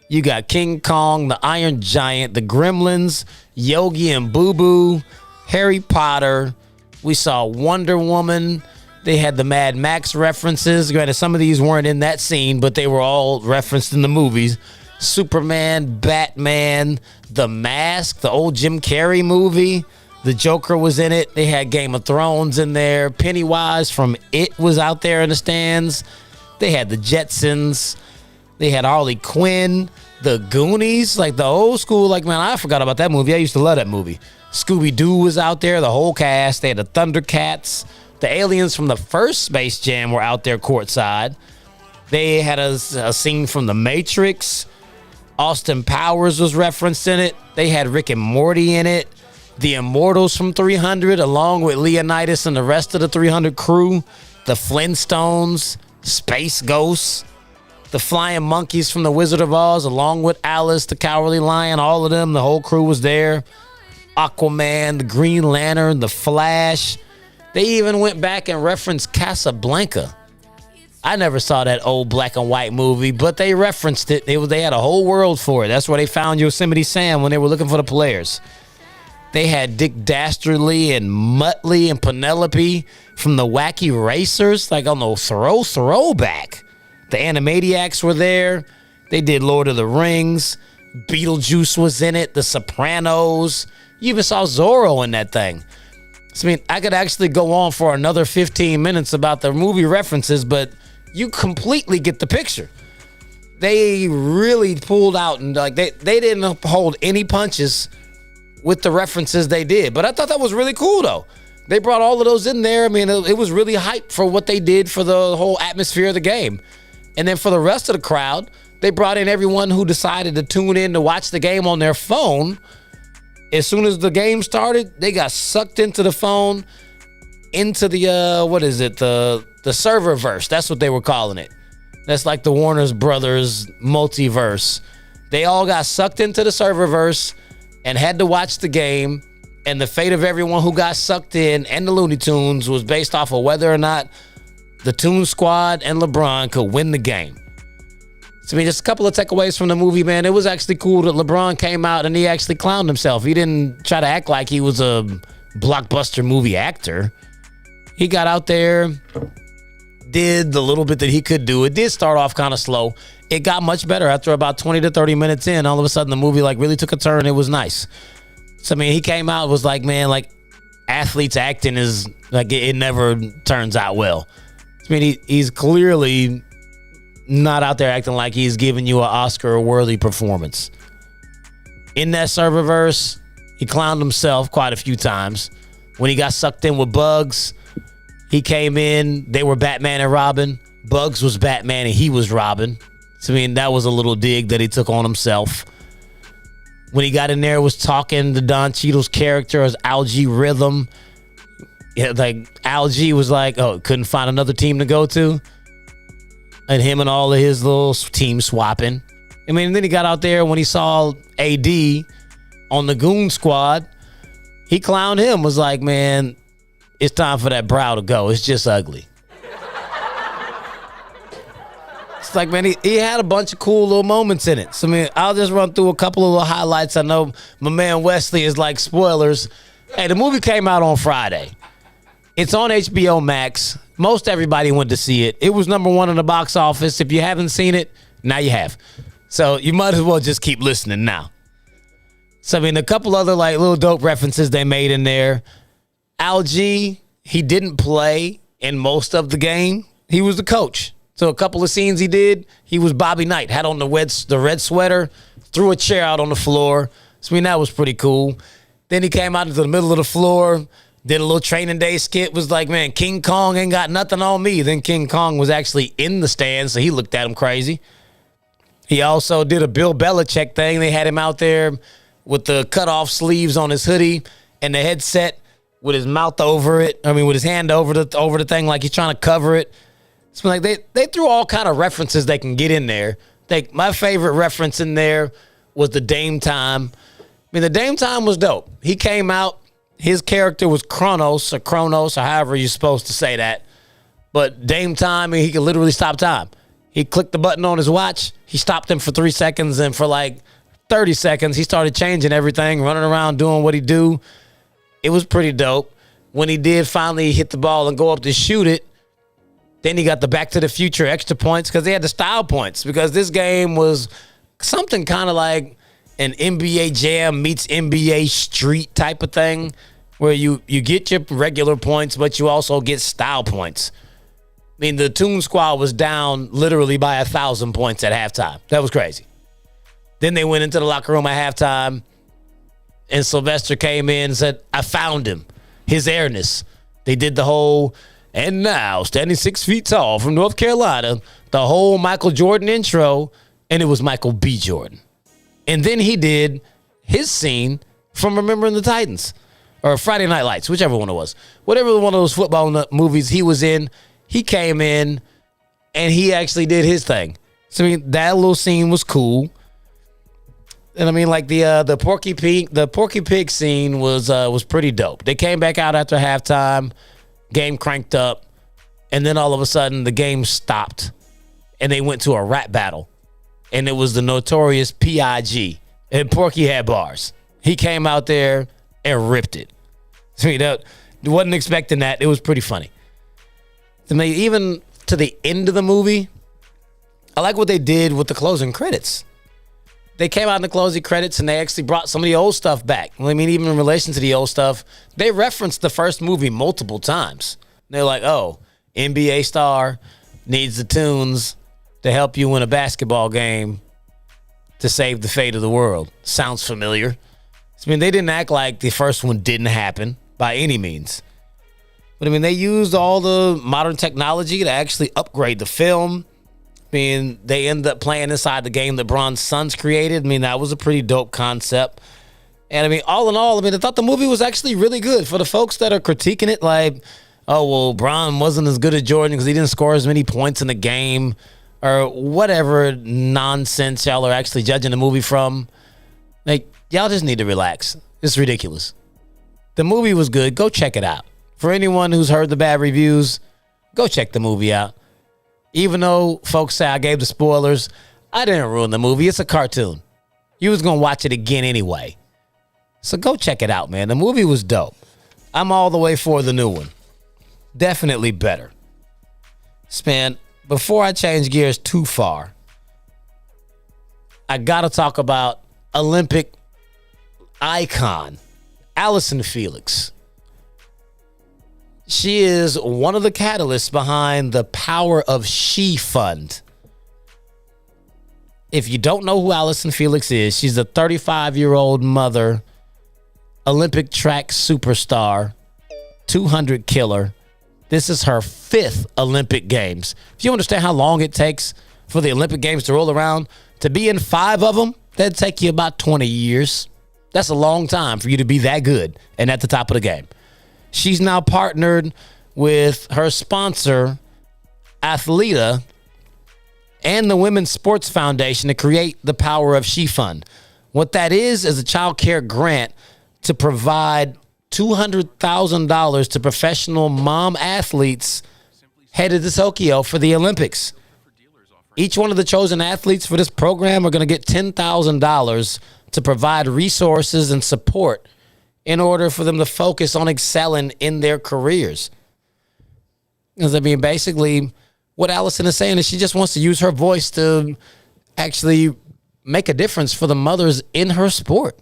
You got King Kong, the Iron Giant, the Gremlins, Yogi and Boo Boo, Harry Potter. We saw Wonder Woman. They had the Mad Max references. Granted, some of these weren't in that scene, but they were all referenced in the movies. Superman, Batman, The Mask, the old Jim Carrey movie. The Joker was in it. They had Game of Thrones in there. Pennywise from It was out there in the stands. They had the Jetsons. They had Harley Quinn. The Goonies, like the old school. Like, man, I forgot about that movie. I used to love that movie. Scooby-Doo was out there, the whole cast. They had the Thundercats. The aliens from the first Space Jam were out there courtside. They had a scene from The Matrix. Austin Powers was referenced in it. They had Rick and Morty in it. The Immortals from 300, along with Leonidas and the rest of the 300 crew. The Flintstones, Space Ghosts, the Flying Monkeys from The Wizard of Oz, along with Alice, the Cowardly Lion, all of them. The whole crew was there. Aquaman, the Green Lantern, the Flash. They even went back and referenced Casablanca. I never saw that old black and white movie, but they referenced it. They had a whole world for it. That's where they found Yosemite Sam when they were looking for the players. They had Dick Dastardly and Muttley and Penelope from the Wacky Racers, like on the throwback. The Animaniacs were there. They did Lord of the Rings. Beetlejuice was in it. The Sopranos. You even saw Zorro in that thing. So, I mean, I could actually go on for another 15 minutes about the movie references, but you completely get the picture. They really pulled out and like they didn't hold any punches with the references they did. But I thought that was really cool, though. They brought all of those in there. I mean, it was really hype for what they did for the whole atmosphere of the game. And then for the rest of the crowd, they brought in everyone who decided to tune in to watch the game on their phone. As soon as the game started, they got sucked into the phone, into the, the serververse. That's what they were calling it. That's like the Warner Brothers multiverse. They all got sucked into the serververse and had to watch the game, and the fate of everyone who got sucked in and the Looney Tunes was based off of whether or not the Toon Squad and LeBron could win the game. So, I mean, just a couple of takeaways from the movie, man. It was actually cool that LeBron came out and he actually clowned himself. He didn't try to act like he was a blockbuster movie actor. He got out there, did the little bit that he could do. It did start off kind of slow. It got much better after about 20 to 30 minutes in. All of a sudden, the movie like really took a turn. It was nice. So, I mean, he came out and was like, man, like athletes acting is like it never turns out well. I mean, he's clearly not out there acting like he's giving you an Oscar-worthy performance. In that serververse, he clowned himself quite a few times. When he got sucked in with Bugs, he came in. They were Batman and Robin. Bugs was Batman and he was Robin. So, I mean, that was a little dig that he took on himself. When he got in there, was talking to Don Cheadle's character as Algie Rhythm. Yeah, like Algie was like, oh, couldn't find another team to go to. And him and all of his little team swapping. I mean, and then he got out there when he saw AD on the Goon Squad. He clowned him, was like, man, it's time for that brow to go. It's just ugly. It's like, man, he had a bunch of cool little moments in it. So, I mean, I'll just run through a couple of little highlights. I know my man Wesley is like spoilers. Hey, the movie came out on Friday. It's on HBO Max. Most everybody went to see it. It was number one in the box office. If you haven't seen it, now you have. So you might as well just keep listening now. So, I mean, a couple other like little dope references they made in there. Algie, he didn't play in most of the game. He was the coach. So a couple of scenes he did, he was Bobby Knight, had on the red sweater, threw a chair out on the floor. So, I mean, that was pretty cool. Then he came out into the middle of the floor, did a little training day skit, was like, man, King Kong ain't got nothing on me. Then King Kong was actually in the stands, so he looked at him crazy. He also did a Bill Belichick thing. They had him out there with the cut-off sleeves on his hoodie and the headset with his mouth over it. I mean, with his hand over the thing like he's trying to cover it. So, like, they threw all kind of references they can get in there. My favorite reference in there was the Dame time. mean, the Dame time was dope. He came out. His character was Kronos or however you're supposed to say that. But Dame time, he could literally stop time. He clicked the button on his watch. He stopped him for 3 seconds, and for like 30 seconds, he started changing everything, running around doing what he do. It was pretty dope. When he did finally hit the ball and go up to shoot it, then he got the Back to the Future extra points because they had the style points, because this game was something kind of like an NBA Jam meets NBA Street type of thing, where you get your regular points, but you also get style points. I mean, the Toon Squad was down literally by 1,000 points at halftime. That was crazy. Then they went into the locker room at halftime, and Sylvester came in and said, I found him. His airness. They did the whole, and now, standing 6 feet tall from North Carolina, the whole Michael Jordan intro, and it was Michael B. Jordan. And then he did his scene from Remembering the Titans, or Friday Night Lights, whichever one it was. Whatever one of those football movies he was in, he came in, and he actually did his thing. So, I mean, that little scene was cool. And I mean, like the Porky Pig scene was pretty dope. They came back out after halftime, game cranked up, and then all of a sudden the game stopped, and they went to a rap battle, and it was the notorious P.I.G. and Porky had bars. He came out there and ripped it. I mean, wasn't expecting that. It was pretty funny. I mean, even to the end of the movie, I like what they did with the closing credits. They came out in the closing credits and they actually brought some of the old stuff back. I mean, even in relation to the old stuff, they referenced the first movie multiple times. They're like, oh, NBA star needs the tunes to help you win a basketball game to save the fate of the world. Sounds familiar. I mean, they didn't act like the first one didn't happen by any means. But I mean, they used all the modern technology to actually upgrade the film. I mean, they ended up playing inside the game that LeBron's sons created. I mean, that was a pretty dope concept. And I mean, all in all, I mean, I thought the movie was actually really good. For the folks that are critiquing it like, oh, well, Bron wasn't as good as Jordan because he didn't score as many points in the game, or whatever nonsense y'all are actually judging the movie from. Like, y'all just need to relax. It's ridiculous. The movie was good. Go check it out. For anyone who's heard the bad reviews, go check the movie out. Even though folks say I gave the spoilers, I didn't ruin the movie. It's a cartoon. You was going to watch it again anyway. So go check it out, man. The movie was dope. I'm all the way for the new one. Definitely better. Man, before I change gears too far, I got to talk about Olympic icon, Allison Felix. She is one of the catalysts behind the Power of She Fund. If you don't know who Allison Felix is, she's a 35-year-old mother, Olympic track superstar, 200 killer. This is her 5th Olympic Games. If you understand how long it takes for the Olympic Games to roll around, to be in 5 of them, that'd take you about 20 years. That's a long time for you to be that good and at the top of the game. She's now partnered with her sponsor, Athleta, and the Women's Sports Foundation to create the Power of She Fund. What that is a child care grant to provide $200,000 to professional mom athletes headed to Tokyo for the Olympics. Each one of the chosen athletes for this program are going to get $10,000 to provide resources and support in order for them to focus on excelling in their careers. Because, I mean, basically, what Allison is saying is she just wants to use her voice to actually make a difference for the mothers in her sport.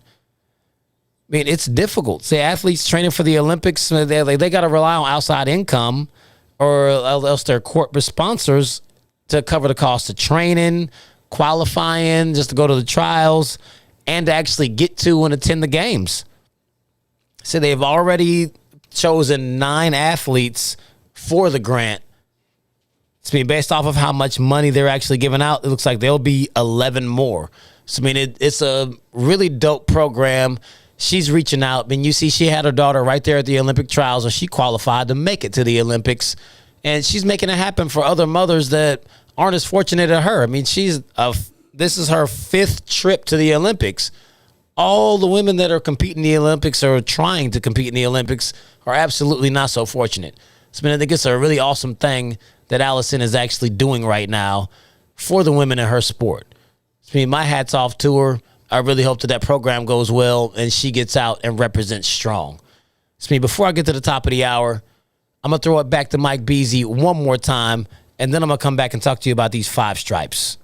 I mean, it's difficult. Say athletes training for the Olympics, they got to rely on outside income or else their corporate sponsors to cover the cost of training, qualifying, just to go to the trials, and to actually get to and attend the games. So they've already chosen 9 athletes for the grant. It's being based off of how much money they're actually giving out. It looks like there'll be 11 more. So, I mean, it's a really dope program. She's reaching out. I mean, you see, she had her daughter right there at the Olympic trials, and she qualified to make it to the Olympics. And she's making it happen for other mothers that aren't as fortunate as her. I mean, this is her 5th trip to the Olympics. all the women that are competing in the Olympics or trying to compete in the Olympics are absolutely not so fortunate. So, I think it's a really awesome thing that Allison is actually doing right now for the women in her sport. My hat's off to her. I really hope that program goes well and she gets out and represents strong. Before I get to the top of the hour, I'm going to throw it back to Mike Beasley one more time, and then I'm going to come back and talk to you about these 5 stripes.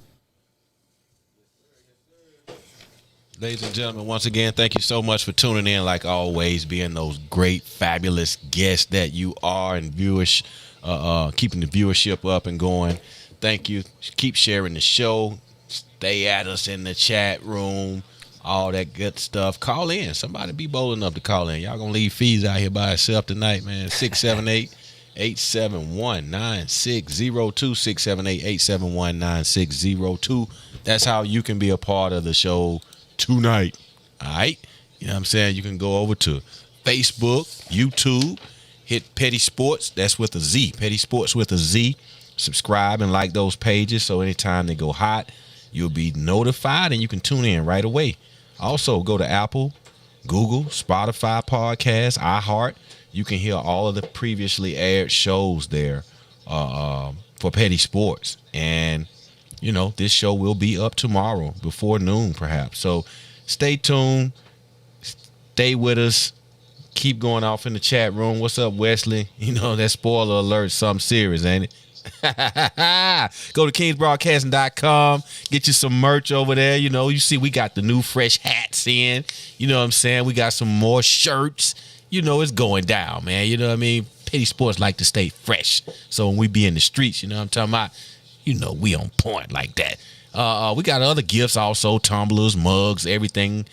Ladies and gentlemen, once again, thank you so much for tuning in, like always, being those great, fabulous guests that you are and viewers, keeping the viewership up and going. Thank you. Keep sharing the show. Stay at us in the chat room. All that good stuff. Call in. Somebody be bold enough to call in. Y'all gonna leave fees out here by itself tonight, man. 678-871-9602. 678-871-9602. That's how you can be a part of the show tonight. All right? You know what I'm saying? You can go over to Facebook, YouTube, hit Petty Sports. That's with a Z. Petty Sports with a Z. Subscribe and like those pages so anytime they go hot, you'll be notified and you can tune in right away. Also, go to Apple, Google, Spotify podcasts, iHeart. You can hear all of the previously aired shows there for Petty Sports. And, this show will be up tomorrow before noon, perhaps. So stay tuned. Stay with us. Keep going off in the chat room. What's up, Wesley? That spoiler alert, something serious, ain't it? Go to kingsbroadcasting.com. Get you some merch over there. You see we got the new fresh hats in. You know what I'm saying? We got some more shirts. It's going down, man. You know what I mean? Petty Sports like to stay fresh. So when we be in the streets, I'm talking about, we on point like that. We got other gifts also, tumblers, mugs, everything.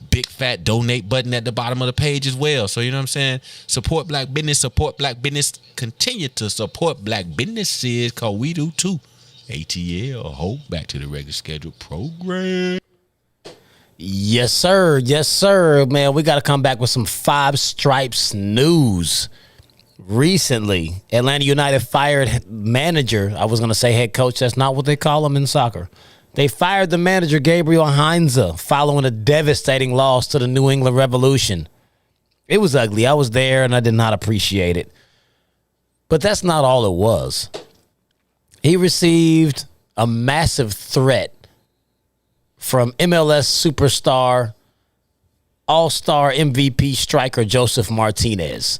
Big fat donate button at the bottom of the page as well. So, you know what I'm saying? Support black business, support black business. Continue to support black businesses because we do too. ATL, hope, back to the regular scheduled program. Yes, sir. Yes, sir. Man, we got to come back with some 5 stripes news. Recently, Atlanta United fired manager. I was going to say head coach. That's not what they call him in soccer. They fired the manager, Gabriel Heinze, following a devastating loss to the New England Revolution. It was ugly. I was there, and I did not appreciate it. But that's not all it was. He received a massive threat from MLS superstar, all-star MVP striker Joseph Martinez.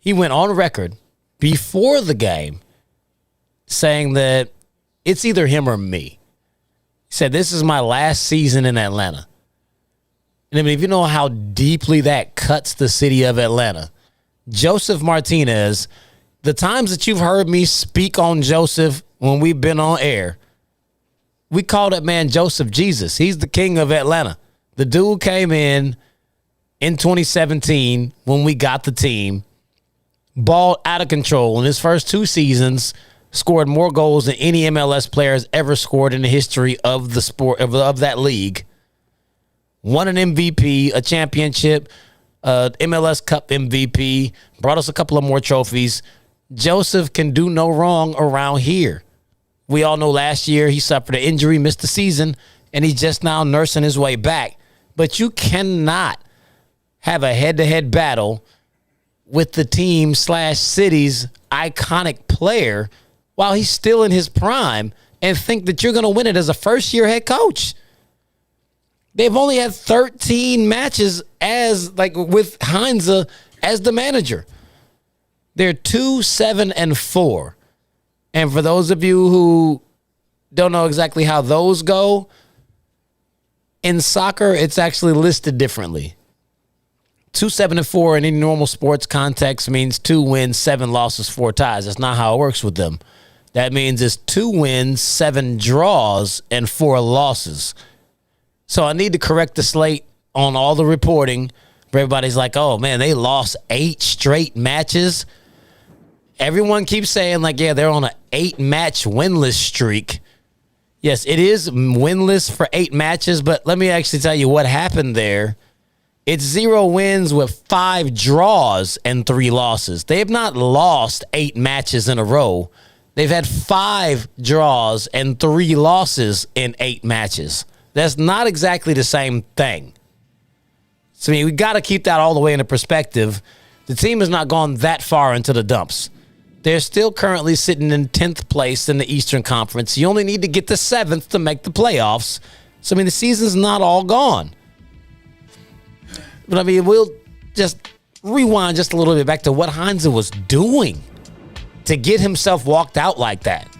He went on record before the game saying that it's either him or me. Said, this is my last season in Atlanta. And if you know how deeply that cuts the city of Atlanta, Joseph Martinez, the times that you've heard me speak on Joseph when we've been on air, we call that man Joseph Jesus. He's the king of Atlanta. The dude came in 2017 when we got the team, balled out of control in his first 2 seasons, scored more goals than any MLS player has ever scored in the history of the sport of that league. Won an MVP, a championship, MLS Cup MVP, brought us a couple of more trophies. Joseph can do no wrong around here. We all know last year he suffered an injury, missed the season, and he's just now nursing his way back. But you cannot have a head-to-head battle with the team/city's iconic player while he's still in his prime and think that you're going to win it as a first-year head coach. They've only had 13 matches with Heinze as the manager. They're 2-7-4. And for those of you who don't know exactly how those go, in soccer, it's actually listed differently. 2-7-4 in any normal sports context means 2 wins, 7 losses, 4 ties. That's not how it works with them. That means it's 2 wins, 7 draws, and 4 losses. So I need to correct the slate on all the reporting. Everybody's like, oh, man, they lost 8 straight matches. Everyone keeps saying, they're on an 8-match winless streak. Yes, it is winless for 8 matches, but let me actually tell you what happened there. It's 0 wins with 5 draws and 3 losses. They have not lost 8 matches in a row. They've had 5 draws and 3 losses in 8 matches. That's not exactly the same thing. So, I mean, we got to keep that all the way into perspective. The team has not gone that far into the dumps. They're still currently sitting in 10th place in the Eastern Conference. You only need to get to 7th to make the playoffs. So, I mean, the season's not all gone. But, I mean, we'll just rewind just a little bit back to what Heinze was doing to get himself walked out like that.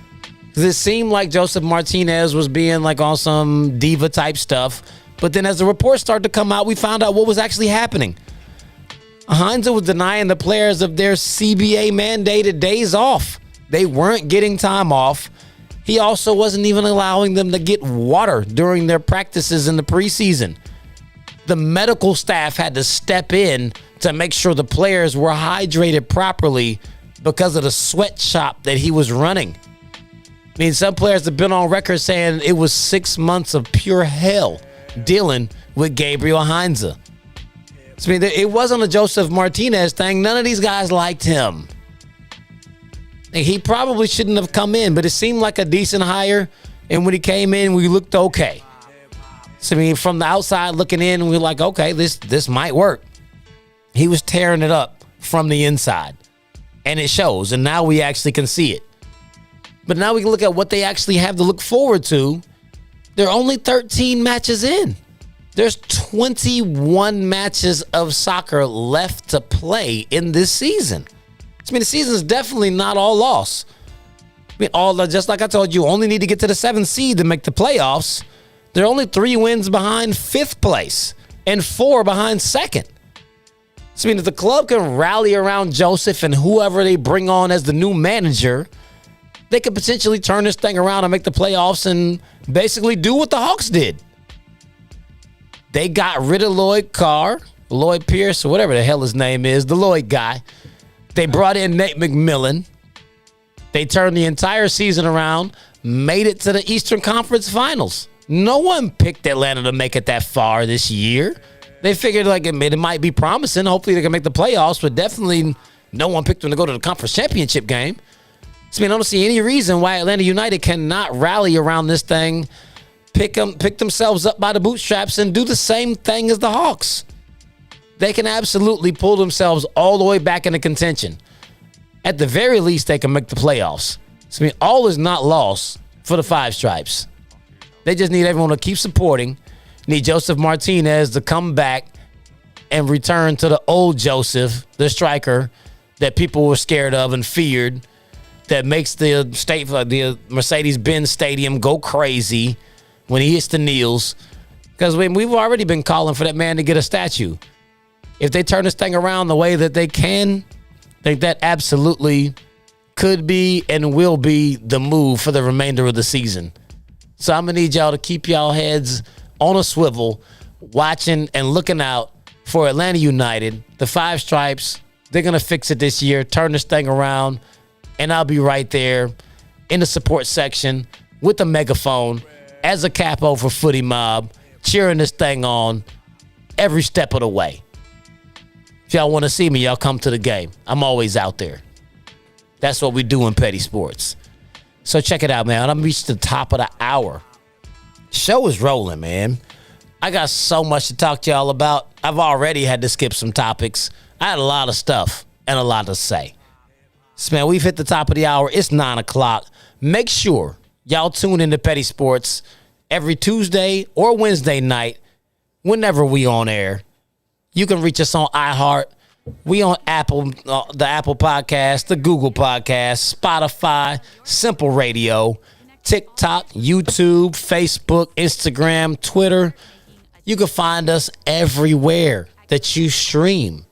Because it seemed like Joseph Martinez was being like on some diva type stuff. But then as the reports started to come out, we found out what was actually happening. Heinze was denying the players of their CBA mandated days off. They weren't getting time off. He also wasn't even allowing them to get water during their practices in the preseason. The medical staff had to step in to make sure the players were hydrated properly because of the sweatshop that he was running. I mean, some players have been on record saying it was 6 months of pure hell dealing with Gabriel Heinze. So, I mean, it wasn't a Joseph Martinez thing. None of these guys liked him. He probably shouldn't have come in, but it seemed like a decent hire. And when he came in, we looked okay. So, I mean, from the outside looking in, we were like, okay, this might work. He was tearing it up from the inside. And it shows. And now we actually can see it. But now we can look at what they actually have to look forward to. They're only 13 matches in. There's 21 matches of soccer left to play in this season. I mean, the season's definitely not all lost. I mean, just like I told you, only need to get to the 7th seed to make the playoffs. They're only 3 wins behind 5th place and 4 behind 2nd. So, I mean, if the club can rally around Joseph and whoever they bring on as the new manager, they could potentially turn this thing around and make the playoffs and basically do what the Hawks did. They got rid of Lloyd Pierce, or whatever the hell his name is, the Lloyd guy. They brought in Nate McMillan. They turned the entire season around, made it to the Eastern Conference Finals. No one picked Atlanta to make it that far this year. They figured like it might be promising. Hopefully they can make the playoffs, but definitely no one picked them to go to the conference championship game. So, I mean, I don't see any reason why Atlanta United cannot rally around this thing, pick themselves up by the bootstraps, and do the same thing as the Hawks. They can absolutely pull themselves all the way back into contention. At the very least, they can make the playoffs. So, I mean, all is not lost for the Five Stripes. They just need everyone to keep supporting. Need Joseph Martinez to come back and return to the old Joseph, the striker that people were scared of and feared, that makes the Mercedes-Benz Stadium go crazy when he hits the knees. Because we've already been calling for that man to get a statue. If they turn this thing around the way that they can, I think that absolutely could be and will be the move for the remainder of the season. So I'm going to need y'all to keep y'all heads on a swivel, watching and looking out for Atlanta United. The Five Stripes, they're going to fix it this year, turn this thing around, and I'll be right there in the support section with the megaphone as a capo for Footy Mob, cheering this thing on every step of the way. If y'all want to see me, y'all come to the game. I'm always out there. That's what we do in Petty Sports. So check it out, man. I'm reached the top of the hour. Show is rolling, man. I got so much to talk to y'all about. I've already had to skip some topics. I had a lot of stuff and a lot to say. So, man, we've hit the top of the hour. It's 9 o'clock. Make sure y'all tune into Petty Sports every Tuesday or Wednesday night, whenever we on air. You can reach us on iHeart. We on Apple, the Apple Podcast, the Google Podcast, Spotify, Simple Radio, TikTok, YouTube, Facebook, Instagram, Twitter. You can find us everywhere that you stream.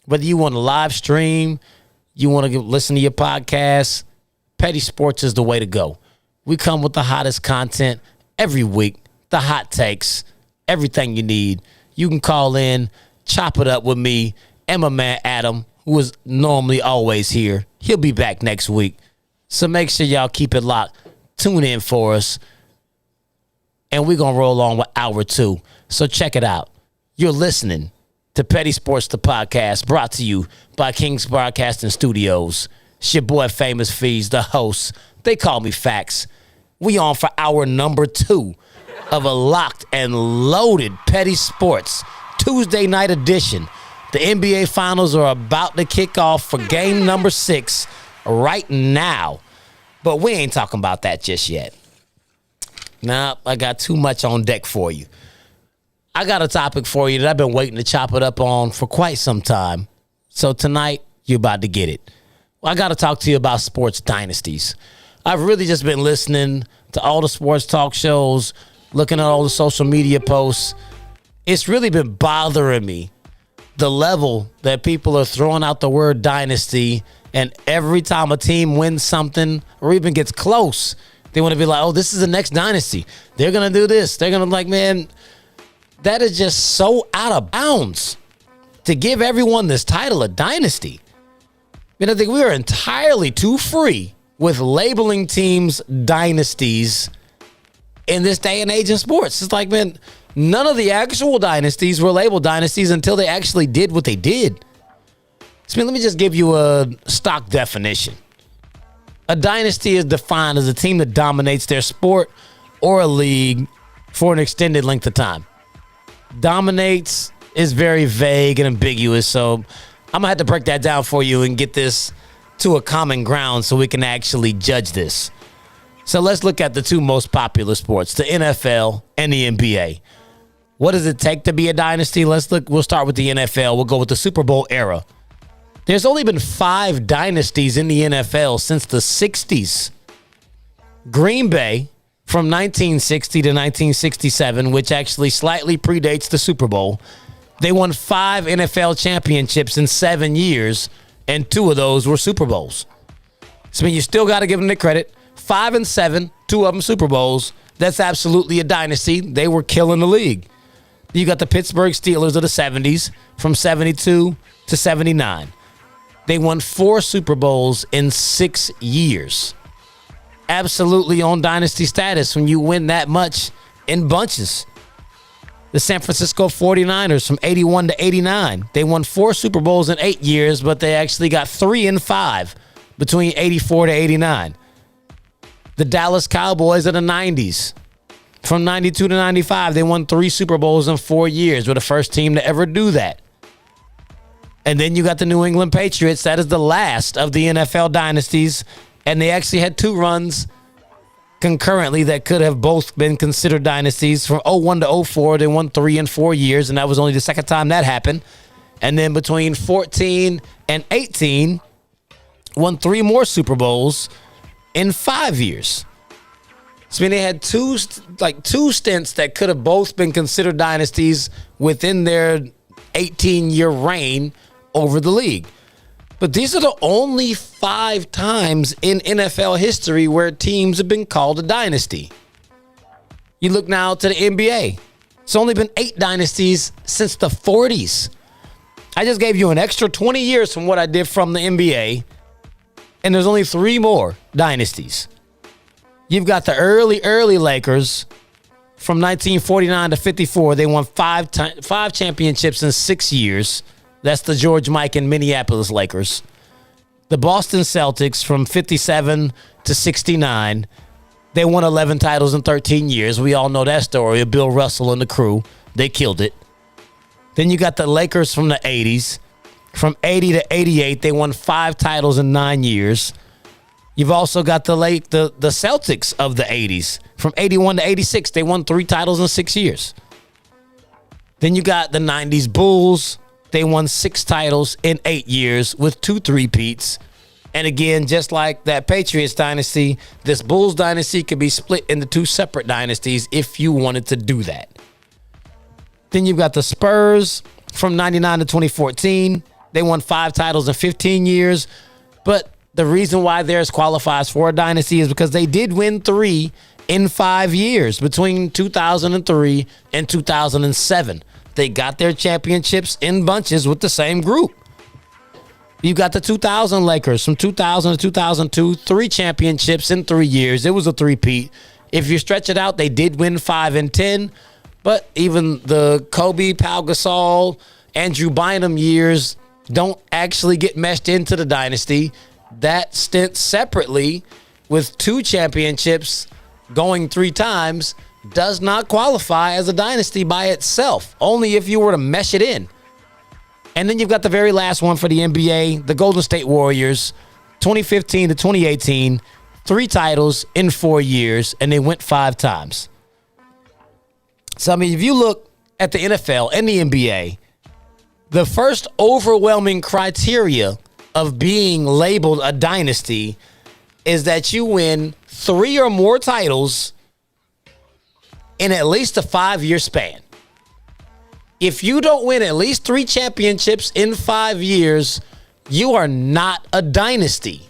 Whether you want to live stream, you want to listen to your podcast, Petty Sports is the way to go. We come with the hottest content every week, the hot takes, everything you need. You can call in, chop it up with me and my man Adam, who is normally always here. He'll be back next week. So make sure y'all keep it locked. Tune in for us. And we're going to roll on with hour 2. So check it out. You're listening to Petty Sports, the podcast, brought to you by King's Broadcasting Studios. It's your boy Famous Fees, the host. They call me Facts. We on for hour number 2 of a locked and loaded Petty Sports Tuesday night edition. The NBA Finals are about to kick off for game number 6 right now. But we ain't talking about that just yet. Nah, I got too much on deck for you. I got a topic for you that I've been waiting to chop it up on for quite some time. So tonight, you're about to get it. Well, I got to talk to you about sports dynasties. I've really just been listening to all the sports talk shows, looking at all the social media posts. It's really been bothering me, the level that people are throwing out the word dynasty, and every time a team wins something or even gets close, they want to be like, oh, this is the next dynasty. They're going to do this. They're going to like, man, that is just so out of bounds to give everyone this title of dynasty. I mean, I think we are entirely too free with labeling teams dynasties in this day and age in sports. It's like, man, none of the actual dynasties were labeled dynasties until they actually did what they did. So let me just give you a stock definition. A dynasty is defined as a team that dominates their sport or a league for an extended length of time. Dominates is very vague and ambiguous, so I'm going to have to break that down for you and get this to a common ground so we can actually judge this. So let's look at the two most popular sports, the NFL and the NBA. What does it take to be a dynasty? We'll start with the NFL. We'll go with the Super Bowl era. There's only been 5 dynasties in the NFL since the 60s. Green Bay from 1960 to 1967, which actually slightly predates the Super Bowl. They won 5 NFL championships in 7 years, and 2 of those were Super Bowls. So you still got to give them the credit. 5 and 7, 2 of them Super Bowls. That's absolutely a dynasty. They were killing the league. You got the Pittsburgh Steelers of the 70s from 72 to 79. They won 4 Super Bowls in 6 years. Absolutely on dynasty status when you win that much in bunches. The San Francisco 49ers from 81 to 89. They won 4 Super Bowls in 8 years, but they actually got 3 and 5 between 84 to 89. The Dallas Cowboys of the 90s. From 92 to 95, they won 3 Super Bowls in 4 years. We're the first team to ever do that. And then you got the New England Patriots. That is the last of the NFL dynasties. And they actually had 2 runs concurrently that could have both been considered dynasties. From 01 to 04, they won 3 and 4 years, and that was only the second time that happened. And then between 14 and 18, won 3 more Super Bowls in 5 years. So they had two stints that could have both been considered dynasties within their 18-year reign over the league. But these are the only 5 times in NFL history where teams have been called a dynasty. You look now to the NBA. It's only been 8 dynasties since the 40s. I just gave you an extra 20 years from what I did from the NBA, and there's only 3 more dynasties. You've got the early Lakers from 1949 to 54. They won 5 championships in 6 years. That's the George Mike and Minneapolis Lakers. The Boston Celtics from 57 to 69. They won 11 titles in 13 years. We all know that story of Bill Russell and the crew. They killed it. Then you got the Lakers from the 80s. From 80 to 88, they won 5 titles in 9 years. You've also got the Celtics of the 80s. From 81 to 86, they won 3 titles in 6 years. Then you got the 90s Bulls. They won 6 titles in 8 years with 2 three-peats. And again, just like that Patriots dynasty, this Bulls dynasty could be split into 2 separate dynasties if you wanted to do that. Then you've got the Spurs from 99 to 2014. They won 5 titles in 15 years. But the reason why theirs qualifies for a dynasty is because they did win 3 in 5 years between 2003 and 2007. They got their championships in bunches with the same group. You got the 2000 Lakers from 2000 to 2002, 3 championships in 3 years. It was a three-peat. If you stretch it out, they did win 5 and 10, but even the Kobe, Pau Gasol, Andrew Bynum years don't actually get meshed into the dynasty. That stint separately with 2 championships going 3 times does not qualify as a dynasty by itself, only if you were to mesh it in. And then you've got the very last one for the NBA, the Golden State Warriors, 2015 to 2018, 3 titles in 4 years, and they went 5 times. So, I mean, if you look at the NFL and the NBA, the first overwhelming criteria of being labeled a dynasty is that you win 3 or more titles in at least a 5-year span. If you don't win at least 3 championships in 5 years, you are not a dynasty.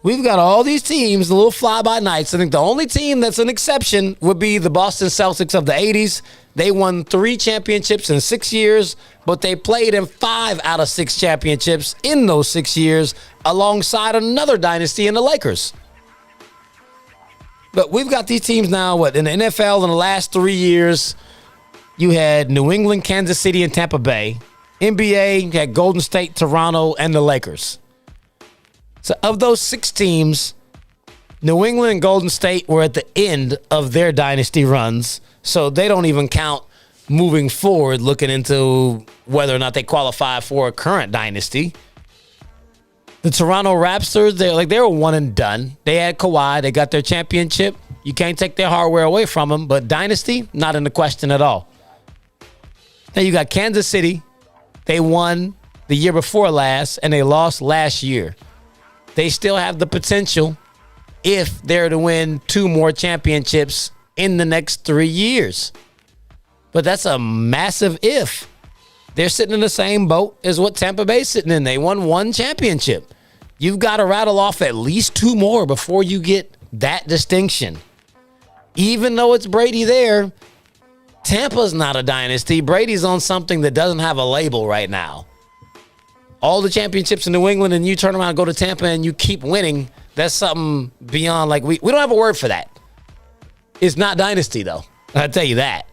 We've got all these teams, the little fly-by-nights. I think the only team that's an exception would be the Boston Celtics of the 80s. They won 3 championships in 6 years, but they played in 5 out of 6 championships in those 6 years alongside another dynasty in the Lakers. But we've got these teams now, in the NFL in the last 3 years, you had New England, Kansas City, and Tampa Bay. NBA, you had Golden State, Toronto, and the Lakers. So of those 6 teams, New England and Golden State were at the end of their dynasty runs, so they don't even count moving forward, looking into whether or not they qualify for a current dynasty. The Toronto Raptors, they were one and done. They had Kawhi. They got their championship. You can't take their hardware away from them, but dynasty, not in the question at all. Then you got Kansas City. They won the year before last, and they lost last year. They still have the potential, if they're to win 2 more championships in the next 3 years. But that's a massive if. They're sitting in the same boat as what Tampa Bay's sitting in. They won 1 championship. You've got to rattle off at least 2 more before you get that distinction. Even though it's Brady there, Tampa's not a dynasty. Brady's on something that doesn't have a label right now. All the championships in New England, and you turn around and go to Tampa and you keep winning, that's something beyond, like, we don't have a word for that. It's not dynasty, though. I'll tell you that.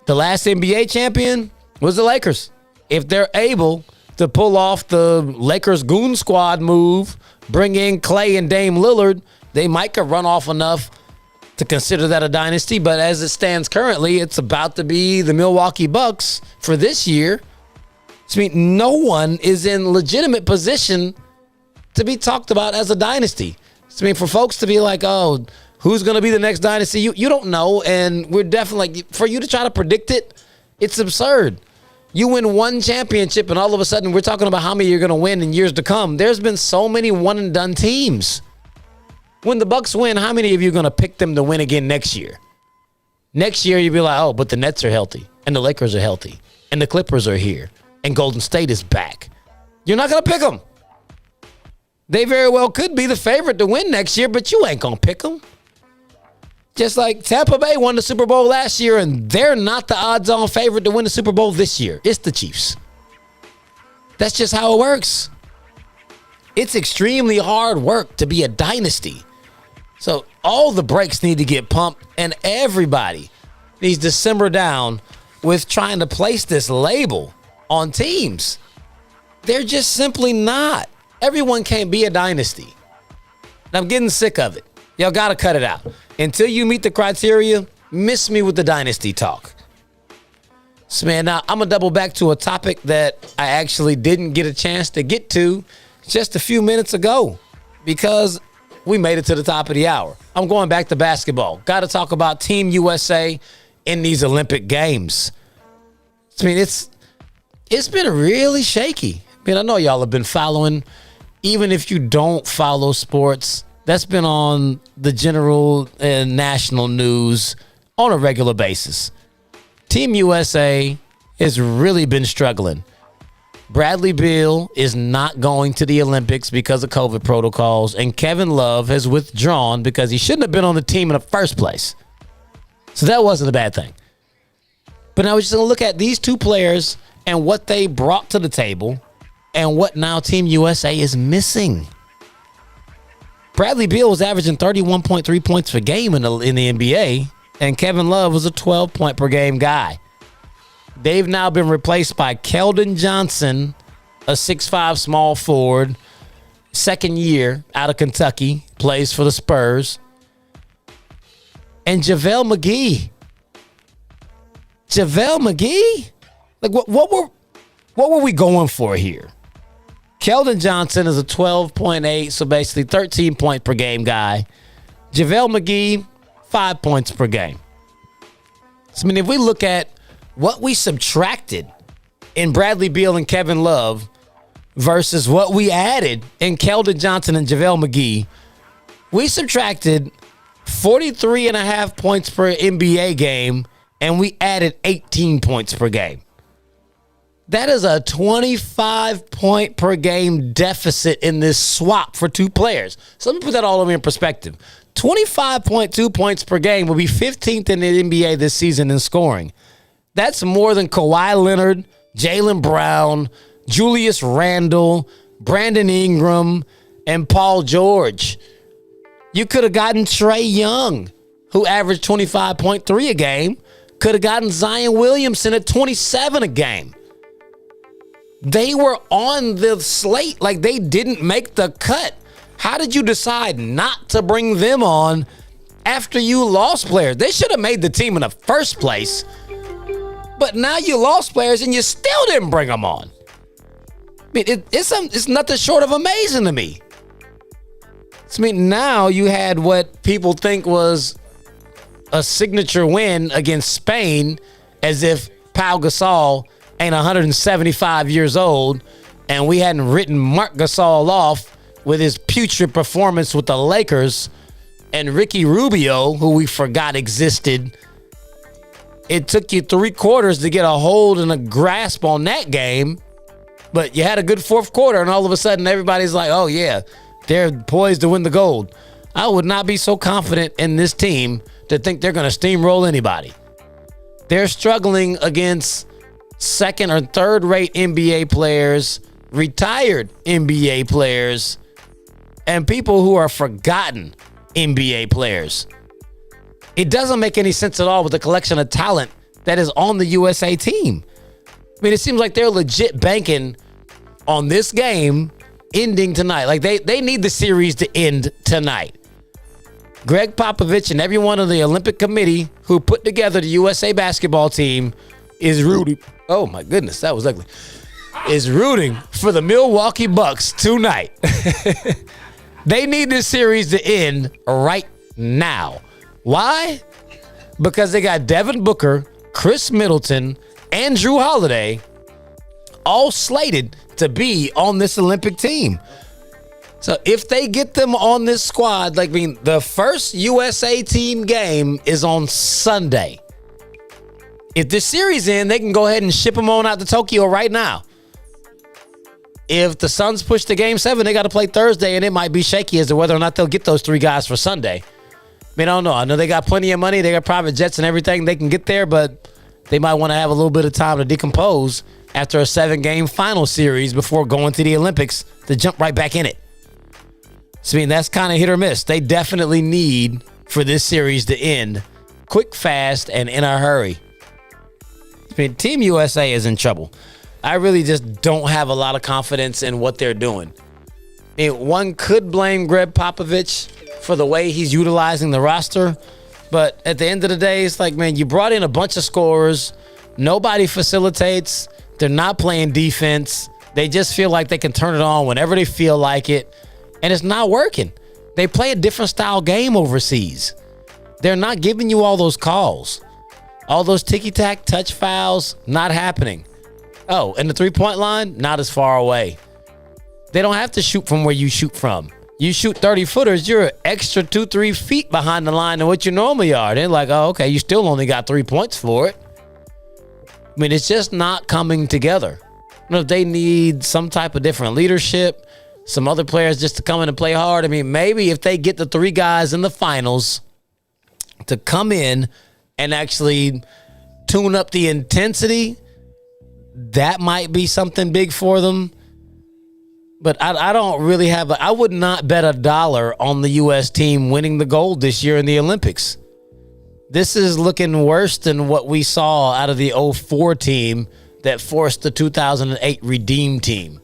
The last NBA champion was the Lakers. If they're able to pull off the Lakers goon squad move, bring in Clay and Dame Lillard, they might could run off enough to consider that a dynasty. But as it stands currently, it's about to be the Milwaukee Bucks for this year. I mean, no one is in legitimate position to be talked about as a dynasty. I mean, for folks to be like, oh, who's going to be the next dynasty? You don't know. And we're definitely, for you to try to predict it, it's absurd. You win 1 championship and all of a sudden we're talking about how many you're going to win in years to come. There's been so many one and done teams. When the Bucks win, how many of you are going to pick them to win again next year? Next year you'll be like, oh, but the Nets are healthy and the Lakers are healthy and the Clippers are here and Golden State is back. You're not going to pick them. They very well could be the favorite to win next year, but you ain't going to pick them. Just like Tampa Bay won the Super Bowl last year, and they're not the odds-on favorite to win the Super Bowl this year. It's the Chiefs. That's just how it works. It's extremely hard work to be a dynasty. So all the brakes need to get pumped, and everybody needs to simmer down with trying to place this label on teams. They're just simply not. Everyone can't be a dynasty. And I'm getting sick of it. Y'all got to cut it out. Until you meet the criteria, miss me with the dynasty talk. So, man, now I'm going to double back to a topic that I actually didn't get a chance to get to just a few minutes ago because we made it to the top of the hour. I'm going back to basketball. Got to talk about Team USA in these Olympic Games. I mean, it's been really shaky. I mean, I know y'all have been following, even if you don't follow sports, that's been on the general and national news on a regular basis. Team USA has really been struggling. Bradley Beal is not going to the Olympics because of COVID protocols, and Kevin Love has withdrawn because he shouldn't have been on the team in the first place. So that wasn't a bad thing. But now we're just going to look at these 2 players and what they brought to the table and what now Team USA is missing. Bradley Beal was averaging 31.3 points per game in the NBA, and Kevin Love was a 12-point per game guy. They've now been replaced by Keldon Johnson, a 6'5" small forward, second year out of Kentucky, plays for the Spurs. and JaVale McGee. JaVale McGee? Like, what were we going for here? Keldon Johnson is a 12.8, so basically 13 point per game guy. JaVale McGee, 5 points per game. So, I mean, if we look at what we subtracted in Bradley Beal and Kevin Love versus what we added in Keldon Johnson and JaVale McGee, we subtracted 43.5 points per NBA game, and we added 18 points per game. That is a 25 point per game deficit in this swap for two players. So let me put that all over in perspective. 25.2 points per game will be 15th in the NBA this season in scoring. That's more than Kawhi Leonard, Jaylen Brown, Julius Randle, Brandon Ingram, and Paul George. You could have gotten Trae Young, who averaged 25.3 a game. Could have gotten Zion Williamson at 27 a game. They were on the slate, like they didn't make the cut. How did you decide not to bring them on after you lost players? They should have made the team in the first place. But now you lost players and you still didn't bring them on. I mean, it's nothing short of amazing to me. I mean, now you had what people think was a signature win against Spain, as if Pau Gasol ain't 175 years old, and we hadn't written Marc Gasol off with his putrid performance with the Lakers, and Ricky Rubio, who we forgot existed. It took you 3 quarters to get a hold and a grasp on that game, but you had a good fourth quarter, and all of a sudden everybody's like, oh yeah, they're poised to win the gold. I would not be so confident in this team to think they're going to steamroll anybody. They're struggling against second or third rate NBA players, retired NBA players, and people who are forgotten NBA players. It doesn't make any sense at all with the collection of talent that is on the USA team. I mean, it seems like they're legit banking on this game ending tonight. Like they need the series to end tonight. Greg Popovich and everyone on the Olympic Committee who put together the USA basketball team is rooting. Oh my goodness, that was ugly. Is rooting for the Milwaukee Bucks tonight. They need this series to end right now. Why? Because they got Devin Booker, Chris Middleton, and Drew Holiday all slated to be on this Olympic team. So if they get them on this squad, like, I mean, the first USA team game is on Sunday. If the series ends, they can go ahead and ship them on out to Tokyo right now. If the Suns push to Game 7, they got to play Thursday, and it might be shaky as to whether or not they'll get those 3 guys for Sunday. I mean, I don't know. I know they got plenty of money. They got private jets and everything. They can get there, but they might want to have a little bit of time to decompose after a 7-game final series before going to the Olympics to jump right back in it. So, I mean, that's kind of hit or miss. They definitely need for this series to end quick, fast, and in a hurry. I mean, Team USA is in trouble. I really just don't have a lot of confidence in what they're doing. I mean, one could blame Greg Popovich for the way he's utilizing the roster, but at the end of the day, it's like, man, you brought in a bunch of scorers. Nobody facilitates. They're not playing defense. They just feel like they can turn it on whenever they feel like it, and it's not working. They play a different style game overseas. They're not giving you all those calls. All those ticky-tack touch fouls, not happening. Oh, and the three-point line, not as far away. They don't have to shoot from where you shoot from. You shoot 30-footers, you're an extra 2-3 feet behind the line than what you normally are. They're like, oh, okay, you still only got 3 points for it. I mean, it's just not coming together. You know, if they need some type of different leadership, some other players just to come in and play hard. I mean, maybe if they get the 3 guys in the finals to come in and actually tune up the intensity, that might be something big for them. But I don't really have I would not bet $1 on the U.S. team winning the gold this year in the Olympics. This is looking worse than what we saw out of the 2004 team that forced the 2008 Redeem team.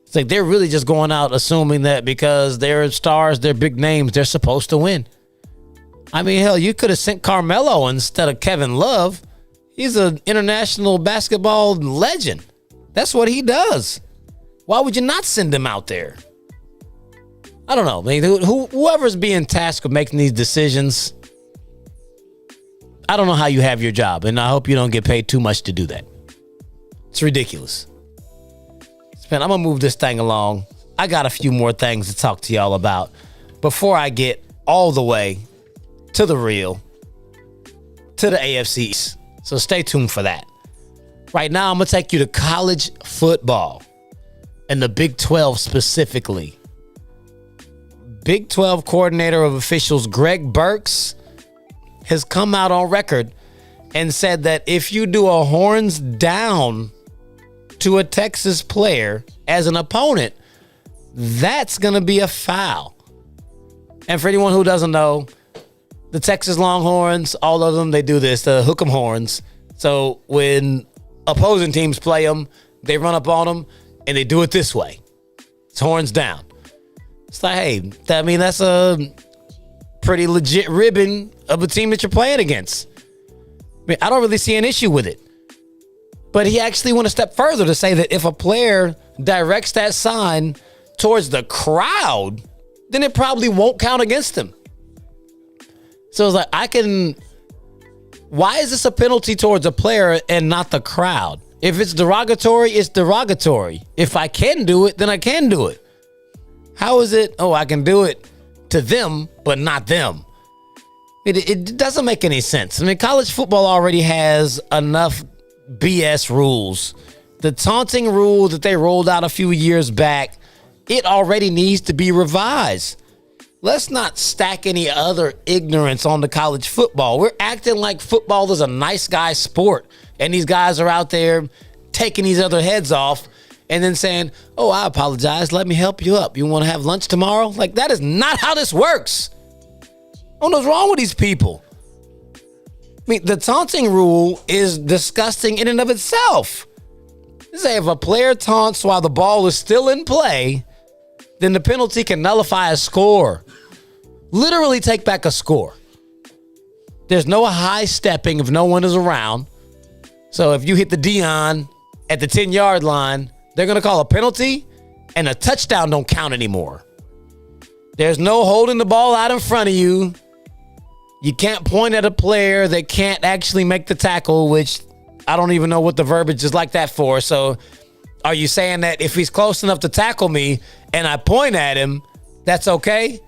It's like they're really just going out assuming that because they're stars, they're big names, they're supposed to win. I mean, hell, you could have sent Carmelo instead of Kevin Love. He's an international basketball legend. That's what he does. Why would you not send him out there? I don't know. I mean, whoever's being tasked with making these decisions, I don't know how you have your job, and I hope you don't get paid too much to do that. It's ridiculous. Man, I'm going to move this thing along. I got a few more things to talk to y'all about before I get all the way to the real, to the AFC East. So stay tuned for that. Right now, I'm going to take you to college football and the Big 12 specifically. Big 12 coordinator of officials Greg Burks has come out on record and said that if you do a horns down to a Texas player as an opponent, that's going to be a foul. And for anyone who doesn't know, the Texas Longhorns, all of them, they do this, the hook 'em horns. So when opposing teams play them, they run up on them and they do it this way. It's horns down. It's like, hey, that's a pretty legit ribbon of a team that you're playing against. I mean, I don't really see an issue with it. But he actually went a step further to say that if a player directs that sign towards the crowd, then it probably won't count against him. So it's like, why is this a penalty towards a player and not the crowd? If it's derogatory, it's derogatory. If I can do it, then I can do it. How is it, I can do it to them, but not them? It doesn't make any sense. I mean, college football already has enough BS rules. The taunting rule that they rolled out a few years back, it already needs to be revised. Let's not stack any other ignorance on the college football. We're acting like football is a nice guy sport, and these guys are out there taking these other heads off and then saying, I apologize, let me help you up. You want to have lunch tomorrow? Like, that is not how this works. I don't know what's wrong with these people. I mean, the taunting rule is disgusting in and of itself. Say if a player taunts while the ball is still in play, then the penalty can nullify a score. Literally take back a score. There's no high stepping if no one is around. So if you hit the Dion at the 10-yard line, they're going to call a penalty, and a touchdown don't count anymore. There's no holding the ball out in front of you. You can't point at a player that can't actually make the tackle, which I don't even know what the verbiage is like that for. So are you saying that if he's close enough to tackle me and I point at him, that's okay?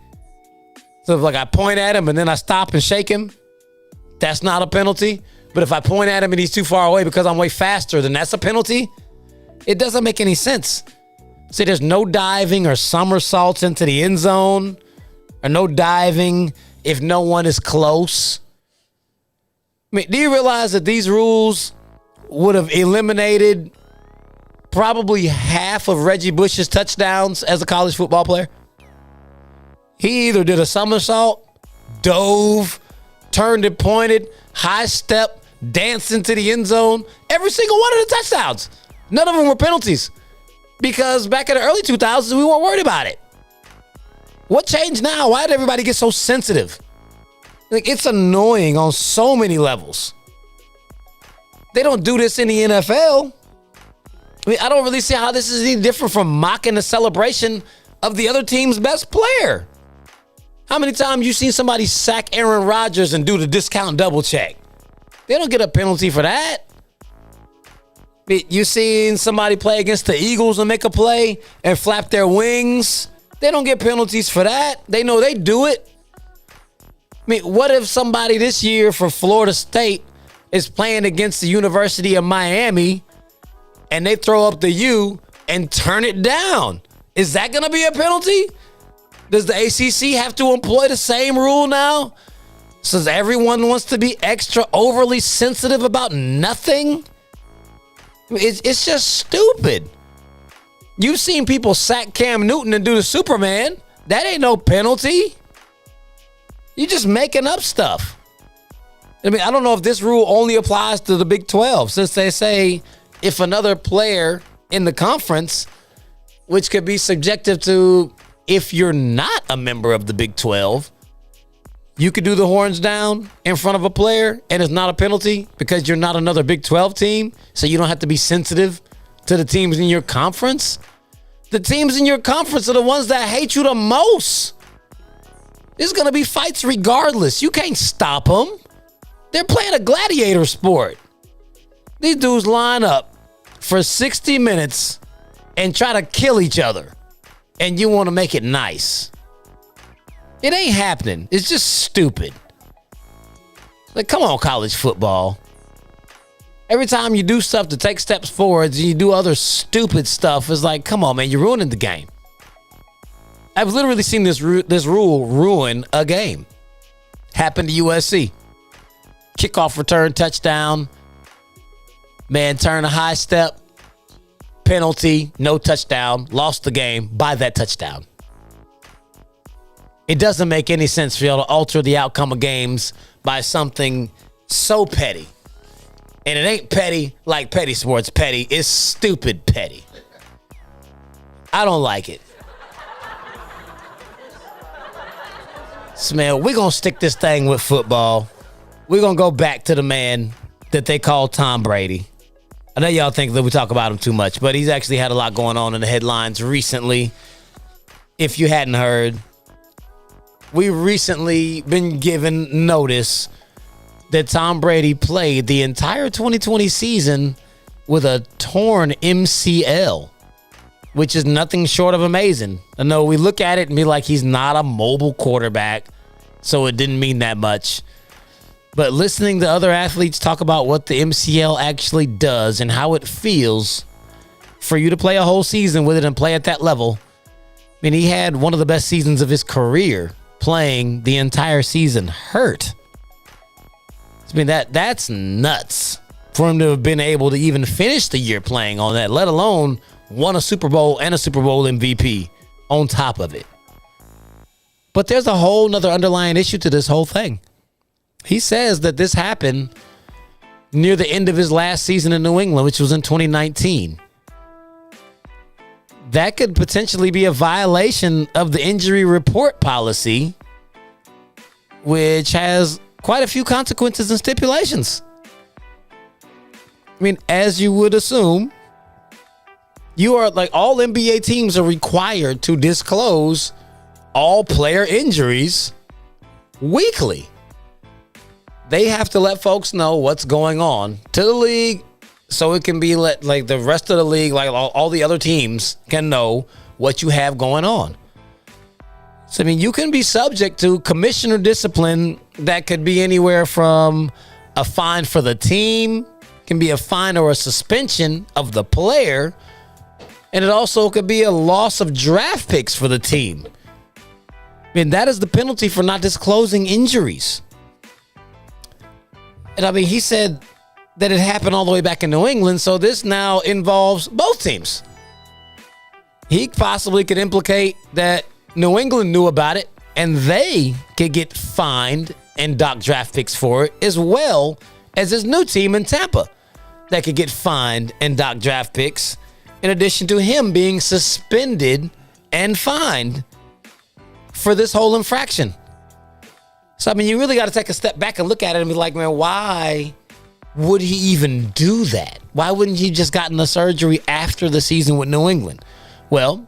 So if like I point at him and then I stop and shake him, that's not a penalty? But if I point at him and he's too far away because I'm way faster, then that's a penalty? It doesn't make any sense. See, there's no diving or somersaults into the end zone, or no diving if no one is close. I mean, do you realize that these rules would have eliminated probably half of Reggie Bush's touchdowns as a college football player? He either did a somersault, dove, turned and pointed, high step, danced into the end zone. Every single one of the touchdowns. None of them were penalties because back in the early 2000s, we weren't worried about it. What changed now? Why did everybody get so sensitive? Like, it's annoying on so many levels. They don't do this in the NFL. I mean, I don't really see how this is any different from mocking the celebration of the other team's best player. How many times you seen somebody sack Aaron Rodgers and do the discount double check? They don't get a penalty for that. You seen somebody play against the Eagles and make a play and flap their wings? They don't get penalties for that. They know they do it. I mean, what if somebody this year for Florida State is playing against the University of Miami and they throw up the U and turn it down? Is that going to be a penalty? Does the ACC have to employ the same rule now? Since everyone wants to be extra overly sensitive about nothing? It's just stupid. You've seen people sack Cam Newton and do the Superman. That ain't no penalty. You're just making up stuff. I mean, I don't know if this rule only applies to the Big 12, since they say if another player in the conference, which could be subjective to if you're not a member of the Big 12, You could do the horns down in front of a player and it's not a penalty because you're not another Big 12 team, so you don't have to be sensitive to the teams in your conference. The teams in your conference are the ones that hate you the most. There's going to be fights regardless. You can't stop them. They're playing a gladiator sport. These dudes line up for 60 minutes and try to kill each other, and you want to make it nice. It ain't happening. It's just stupid. Like, come on, college football. Every time you do stuff to take steps forwards and you do other stupid stuff, it's like, come on, man, you're ruining the game. I've literally seen this rule ruin a game. Happened to USC. Kickoff return, touchdown. Man, turn a high step. Penalty, no touchdown. Lost the game by that touchdown. It doesn't make any sense for y'all to alter the outcome of games by something so petty. And it ain't petty like petty sports petty. It's stupid petty. I don't like it. So, man, we're going to stick this thing with football. We're going to go back to the man that they call Tom Brady. I know y'all think that we talk about him too much, but he's actually had a lot going on in the headlines recently. If you hadn't heard, we recently been given notice that Tom Brady played the entire 2020 season with a torn MCL, which is nothing short of amazing. I know we look at it and be like, he's not a mobile quarterback, so it didn't mean that much. But listening to other athletes talk about what the MCL actually does and how it feels for you to play a whole season with it and play at that level. I mean, he had one of the best seasons of his career playing the entire season hurt. I mean, that's nuts for him to have been able to even finish the year playing on that, let alone won a Super Bowl and a Super Bowl MVP on top of it. But there's a whole nother underlying issue to this whole thing. He says that this happened near the end of his last season in New England, which was in 2019. That could potentially be a violation of the injury report policy, which has quite a few consequences and stipulations. I mean, as you would assume, you are like all NBA teams are required to disclose all player injuries weekly. They have to let folks know what's going on to the league so it can be let, like the rest of the league, like all the other teams can know what you have going on. So, I mean, you can be subject to commissioner discipline that could be anywhere from a fine for the team, can be a fine or a suspension of the player, and it also could be a loss of draft picks for the team. I mean, that is the penalty for not disclosing injuries. And I mean, he said that it happened all the way back in New England, so this now involves both teams. He possibly could implicate that New England knew about it and they could get fined and dock draft picks for it, as well as his new team in Tampa that could get fined and dock draft picks, in addition to him being suspended and fined for this whole infraction. So, I mean, you really got to take a step back and look at it and be like, man, why would he even do that? Why wouldn't he just gotten the surgery after the season with New England? Well,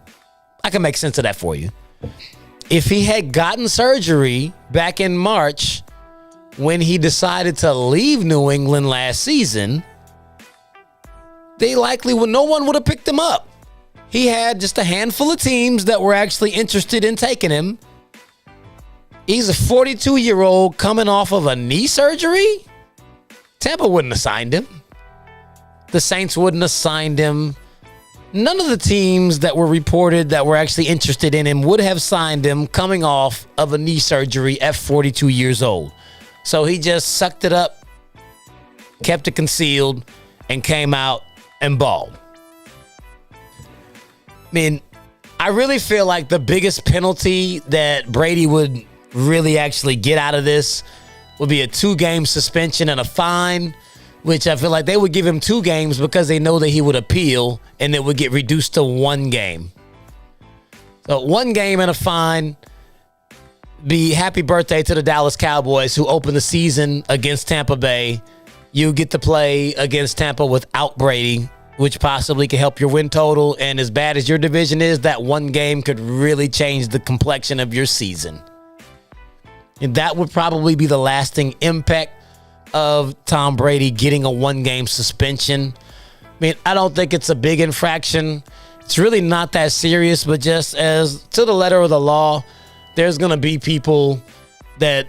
I can make sense of that for you. If he had gotten surgery back in March when he decided to leave New England last season, they likely would, no one would have picked him up. He had just a handful of teams that were actually interested in taking him. He's a 42-year-old coming off of a knee surgery. Tampa wouldn't have signed him. The Saints wouldn't have signed him. None of the teams that were reported that were actually interested in him would have signed him coming off of a knee surgery at 42 years old. So he just sucked it up, kept it concealed, and came out and balled. I mean, I really feel like the biggest penalty that Brady would really actually get out of this would be a 2-game suspension and a fine, which I feel like they would give him 2 games because they know that he would appeal and it would get reduced to 1 game. So 1 game and a fine. be happy birthday to the Dallas Cowboys who opened the season against Tampa Bay. You get to play against Tampa without Brady, which possibly could help your win total. And as bad as your division is, that one game could really change the complexion of your season. And that would probably be the lasting impact of Tom Brady getting a one-game suspension. I mean, I don't think it's a big infraction. It's really not that serious, but just as to the letter of the law, there's going to be people that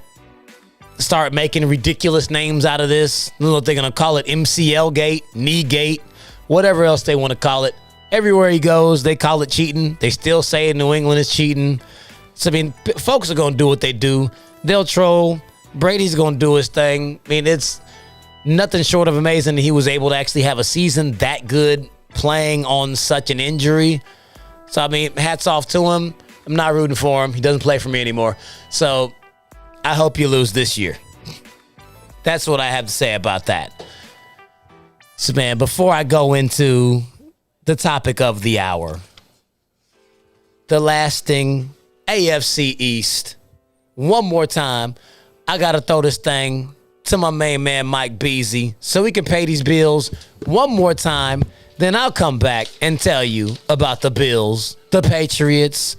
start making ridiculous names out of this. They're going to call it MCL gate, knee gate, whatever else they want to call it. Everywhere he goes, they call it cheating. They still say New England is cheating. So, I mean, folks are going to do what they do. They'll troll. Brady's going to do his thing. I mean, it's nothing short of amazing that he was able to actually have a season that good playing on such an injury. So, I mean, hats off to him. I'm not rooting for him. He doesn't play for me anymore. So I hope you lose this year. That's what I have to say about that. So, man, before I go into the topic of the hour, the lasting AFC East, one more time, I got to throw this thing to my main man, Mike Beasley, so we can pay these bills one more time. Then I'll come back and tell you about the Bills, the Patriots,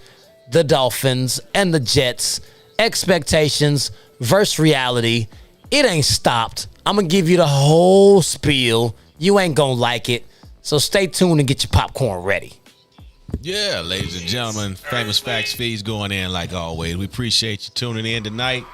the Dolphins, and the Jets. Expectations versus reality. It ain't stopped. I'm going to give you the whole spiel. You ain't going to like it. So stay tuned and get your popcorn ready. Yeah, ladies and gentlemen, Famous Facts feeds going in like always. We appreciate you tuning in tonight.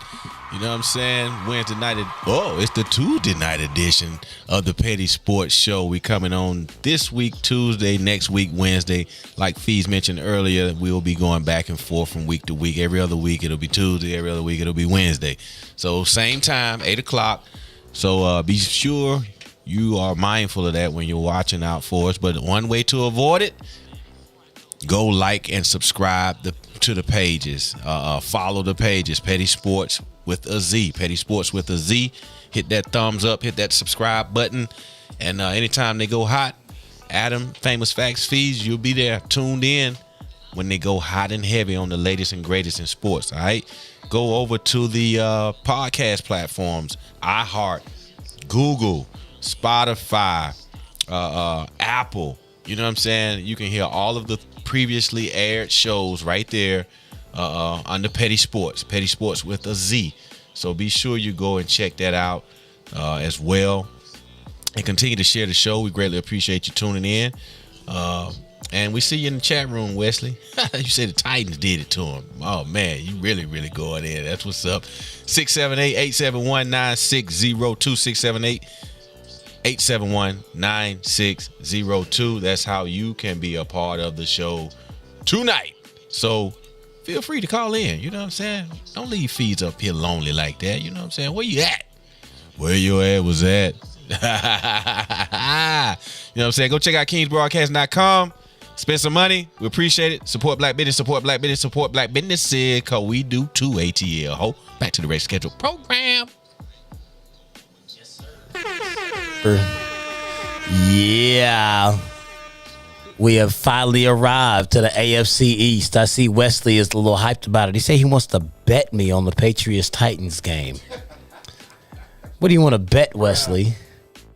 You know what I'm saying? Wednesday night. It's the Tuesday night edition of the Petty Sports Show. We coming on this week, Tuesday, next week, Wednesday. Like Fees mentioned earlier, we will be going back and forth from week to week. Every other week, it'll be Tuesday. Every other week, it'll be Wednesday. So same time, 8 o'clock. So be sure you are mindful of that when you're watching out for us. But one way to avoid it, go like and subscribe to the pages. Follow the pages, Petty Sports with a Z. Petty Sports with a Z. Hit that thumbs up, hit that subscribe button. And anytime they go hot, Adam, Famous Facts Feeds, you'll be there tuned in when they go hot and heavy on the latest and greatest in sports. All right. Go over to the podcast platforms, iHeart, Google, Spotify, Apple. You know what I'm saying? You can hear all of the previously aired shows right there under Petty Sports with a Z. So be sure you go and check that out as well, and continue to share the show. We greatly appreciate you tuning in, and we see you in the chat room, Wesley. You said the Titans did it to him. Oh man, you really going in. That's what's up. 678-871-9602. 678-871-9602. That's how you can be a part of the show tonight. So feel free to call in. You know what I'm saying? Don't leave feeds up here lonely like that. You know what I'm saying? Where you at? Where your ad was at. You know what I'm saying? Go check out kingsbroadcast.com. Spend some money. We appreciate it. Support black business, support black business, support black businesses, because we do too, ATL. Ho. Back to the race schedule program. Yeah. We have finally arrived to the AFC East. I see Wesley is a little hyped about it. He said he wants to bet me on the Patriots-Titans game. What do you want to bet, Wesley?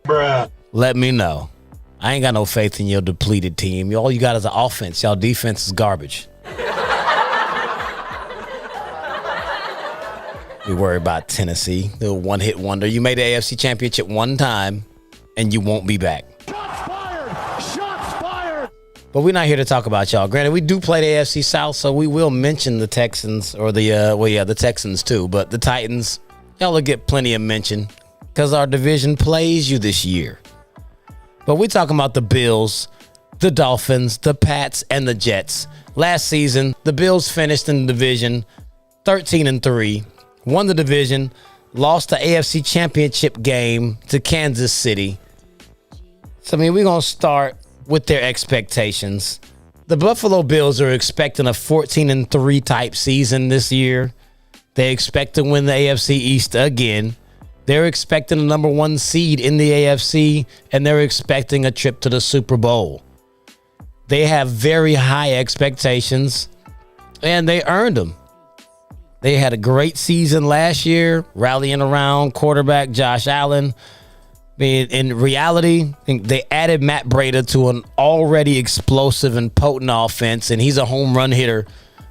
Bruh. Let me know. I ain't got no faith in your depleted team. All you got is an offense. Y'all defense is garbage. We worry about Tennessee, the one-hit wonder. You made the AFC Championship one time, and you won't be back. Shots fired! Shots fired! But we're not here to talk about y'all. Granted, we do play the AFC South, so we will mention the Texans, or the Texans too. But the Titans, y'all will get plenty of mention because our division plays you this year. But we're talking about the Bills, the Dolphins, the Pats, and the Jets. Last season, the Bills finished in the division 13-3, won the division, lost the AFC Championship game to Kansas City. So, I mean, we're going to start with their expectations. The Buffalo Bills are expecting a 14-3 type season this year. They expect to win the AFC East again. They're expecting the number one seed in the AFC, and they're expecting a trip to the Super Bowl. They have very high expectations, and they earned them. They had a great season last year, rallying around quarterback Josh Allen. I mean, in reality, they added Matt Breida to an already explosive and potent offense, and he's a home run hitter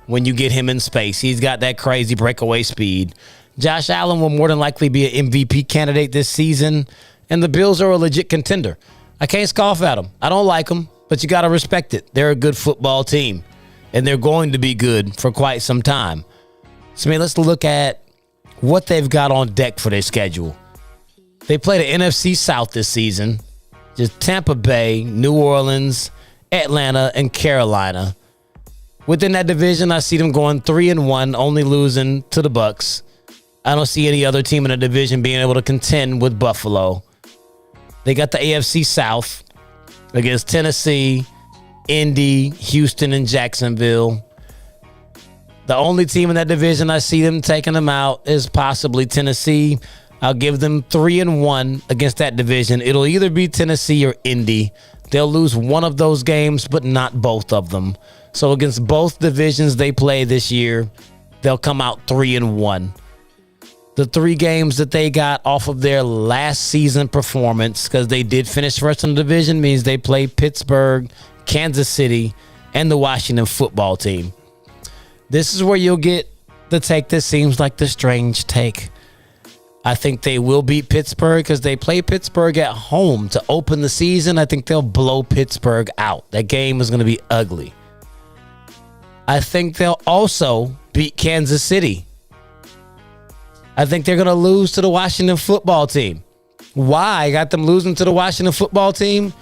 when you get him in space. He's got that crazy breakaway speed. Josh Allen will more than likely be an MVP candidate this season, and the Bills are a legit contender. I can't scoff at them. I don't like them, but you got to respect it. They're a good football team, and they're going to be good for quite some time. So, let's look at what they've got on deck for their schedule. They play the NFC South this season. Just Tampa Bay, New Orleans, Atlanta, and Carolina. Within that division, I see them going 3-1, only losing to the Bucs. I don't see any other team in the division being able to contend with Buffalo. They got the AFC South against Tennessee, Indy, Houston, and Jacksonville. The only team in that division I see them taking them out is possibly Tennessee. I'll give them 3-1 against that division. It'll either be Tennessee or Indy. They'll lose one of those games, but not both of them. So against both divisions they play this year, they'll come out 3-1. The 3 games that they got off of their last season performance, because they did finish first in the division, means they play Pittsburgh, Kansas City, and the Washington football team. This is where you'll get the take that seems like the strange take. I think they will beat Pittsburgh because they play Pittsburgh at home to open the season. I think they'll blow Pittsburgh out. That game is going to be ugly. I think they'll also beat Kansas City. I think they're going to lose to the Washington football team. Why I got them losing to the Washington football team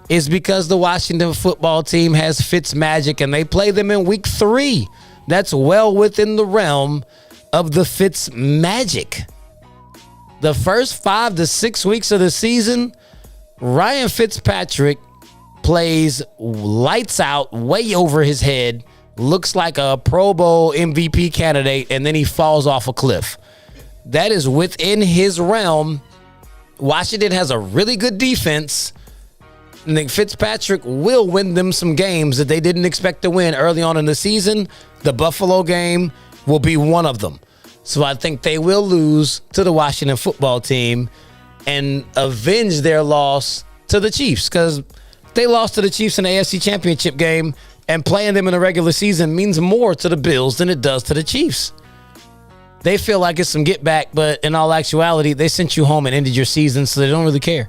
is because the Washington football team has Fitz magic and they play them in week 3. That's well within the realm of the Fitz magic. The first 5 to 6 weeks of the season, Ryan Fitzpatrick plays lights out, way over his head, looks like a Pro Bowl MVP candidate, and then he falls off a cliff. That is within his realm. Washington has a really good defense. I think Fitzpatrick will win them some games that they didn't expect to win early on in the season. The Buffalo game will be one of them. So I think they will lose to the Washington football team and avenge their loss to the Chiefs, because they lost to the Chiefs in the AFC Championship game, and playing them in the regular season means more to the Bills than it does to the Chiefs. They feel like it's some get back, but in all actuality, they sent you home and ended your season, so they don't really care.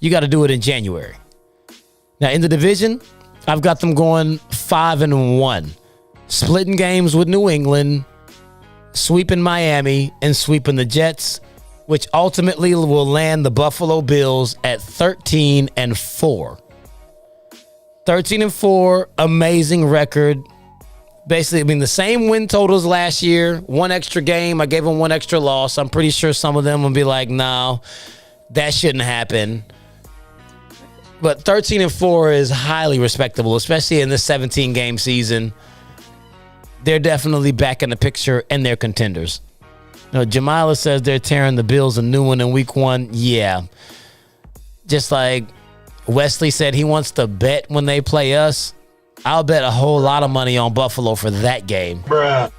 You got to do it in January. Now, in the division, I've got them going 5-1, splitting games with New England, sweeping Miami, and sweeping the Jets, which ultimately will land the Buffalo Bills at 13-4. 13-4, amazing record. Basically, the same win totals last year, one extra game. I gave them one extra loss. I'm pretty sure some of them will be like, no, that shouldn't happen. But 13-4 is highly respectable, especially in this 17-game season. They're definitely back in the picture, and they're contenders. Jamila says they're tearing the Bills a new one in week 1. Yeah. Just like Wesley said he wants to bet when they play us. I'll bet a whole lot of money on Buffalo for that game. Bruh.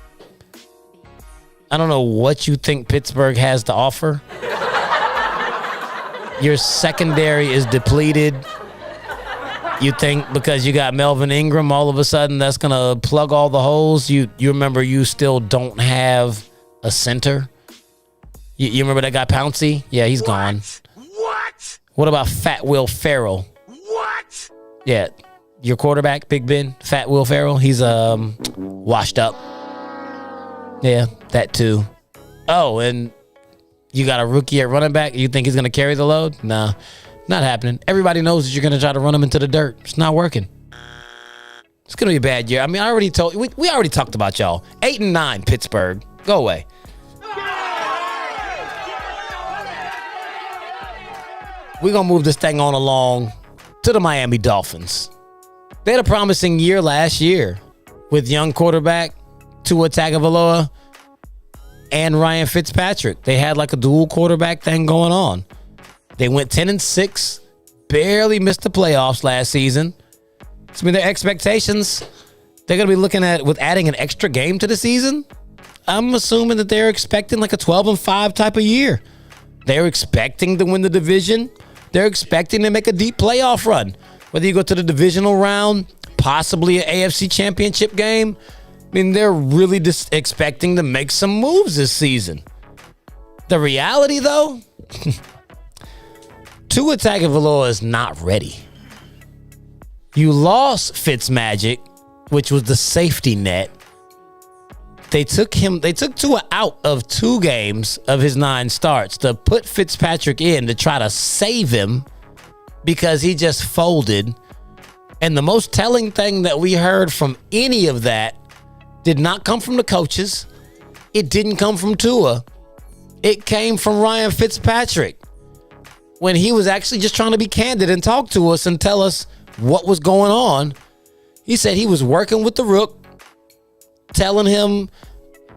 I don't know what you think Pittsburgh has to offer. Your secondary is depleted. You think because you got Melvin Ingram, all of a sudden that's going to plug all the holes? You remember you still don't have a center? You remember that guy Pouncey? Yeah, he's gone. What? What about Fat Will Ferrell? What? Yeah, your quarterback, Big Ben, Fat Will Ferrell, he's washed up. Yeah, that too. Oh, and you got a rookie at running back. You think he's going to carry the load? Nah. Not happening. Everybody knows that you're going to try to run them into the dirt. It's not working. It's going to be a bad year. I already told you. We already talked about y'all. 8-9, Pittsburgh. Go away. We're going to move this thing on along to the Miami Dolphins. They had a promising year last year with young quarterback Tua Tagovailoa and Ryan Fitzpatrick. They had like a dual quarterback thing going on. They went 10-6, barely missed the playoffs last season. So, their expectations, they're going to be looking at with adding an extra game to the season. I'm assuming that they're expecting like a 12-5 type of year. They're expecting to win the division. They're expecting to make a deep playoff run. Whether you go to the divisional round, possibly an AFC championship game, I mean, they're really just expecting to make some moves this season. The reality, though, Tua Tagovailoa is not ready. You lost Fitzmagic, which was the safety net. They took Tua out of 2 games of his 9 starts to put Fitzpatrick in to try to save him because he just folded. And the most telling thing that we heard from any of that did not come from the coaches. It didn't come from Tua. It came from Ryan Fitzpatrick when he was actually just trying to be candid and talk to us and tell us what was going on. He said he was working with the Rook, telling him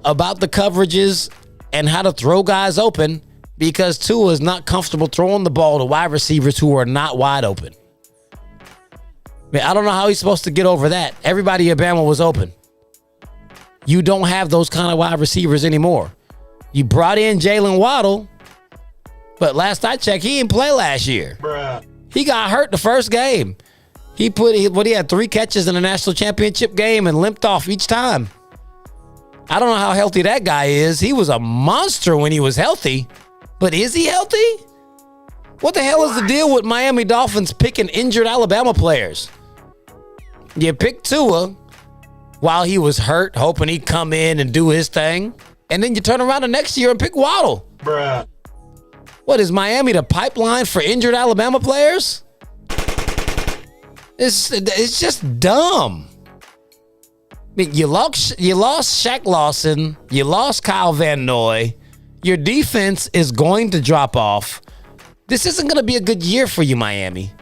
about the coverages and how to throw guys open because Tua is not comfortable throwing the ball to wide receivers who are not wide open. Man, I don't know how he's supposed to get over that. Everybody at Bama was open. You don't have those kind of wide receivers anymore. You brought in Jalen Waddle, but last I checked, he didn't play last year. Bruh. He got hurt the first game. He had 3 catches in the national championship game and limped off each time. I don't know how healthy that guy is. He was a monster when he was healthy, but is he healthy? What the hell is the deal with Miami Dolphins picking injured Alabama players? You picked Tua while he was hurt, hoping he'd come in and do his thing, and then you turn around the next year and pick Waddle. Bruh. What, is Miami the pipeline for injured Alabama players? It's just dumb. I mean, you lost Shaq Lawson. You lost Kyle Van Noy. Your defense is going to drop off. This isn't going to be a good year for you, Miami.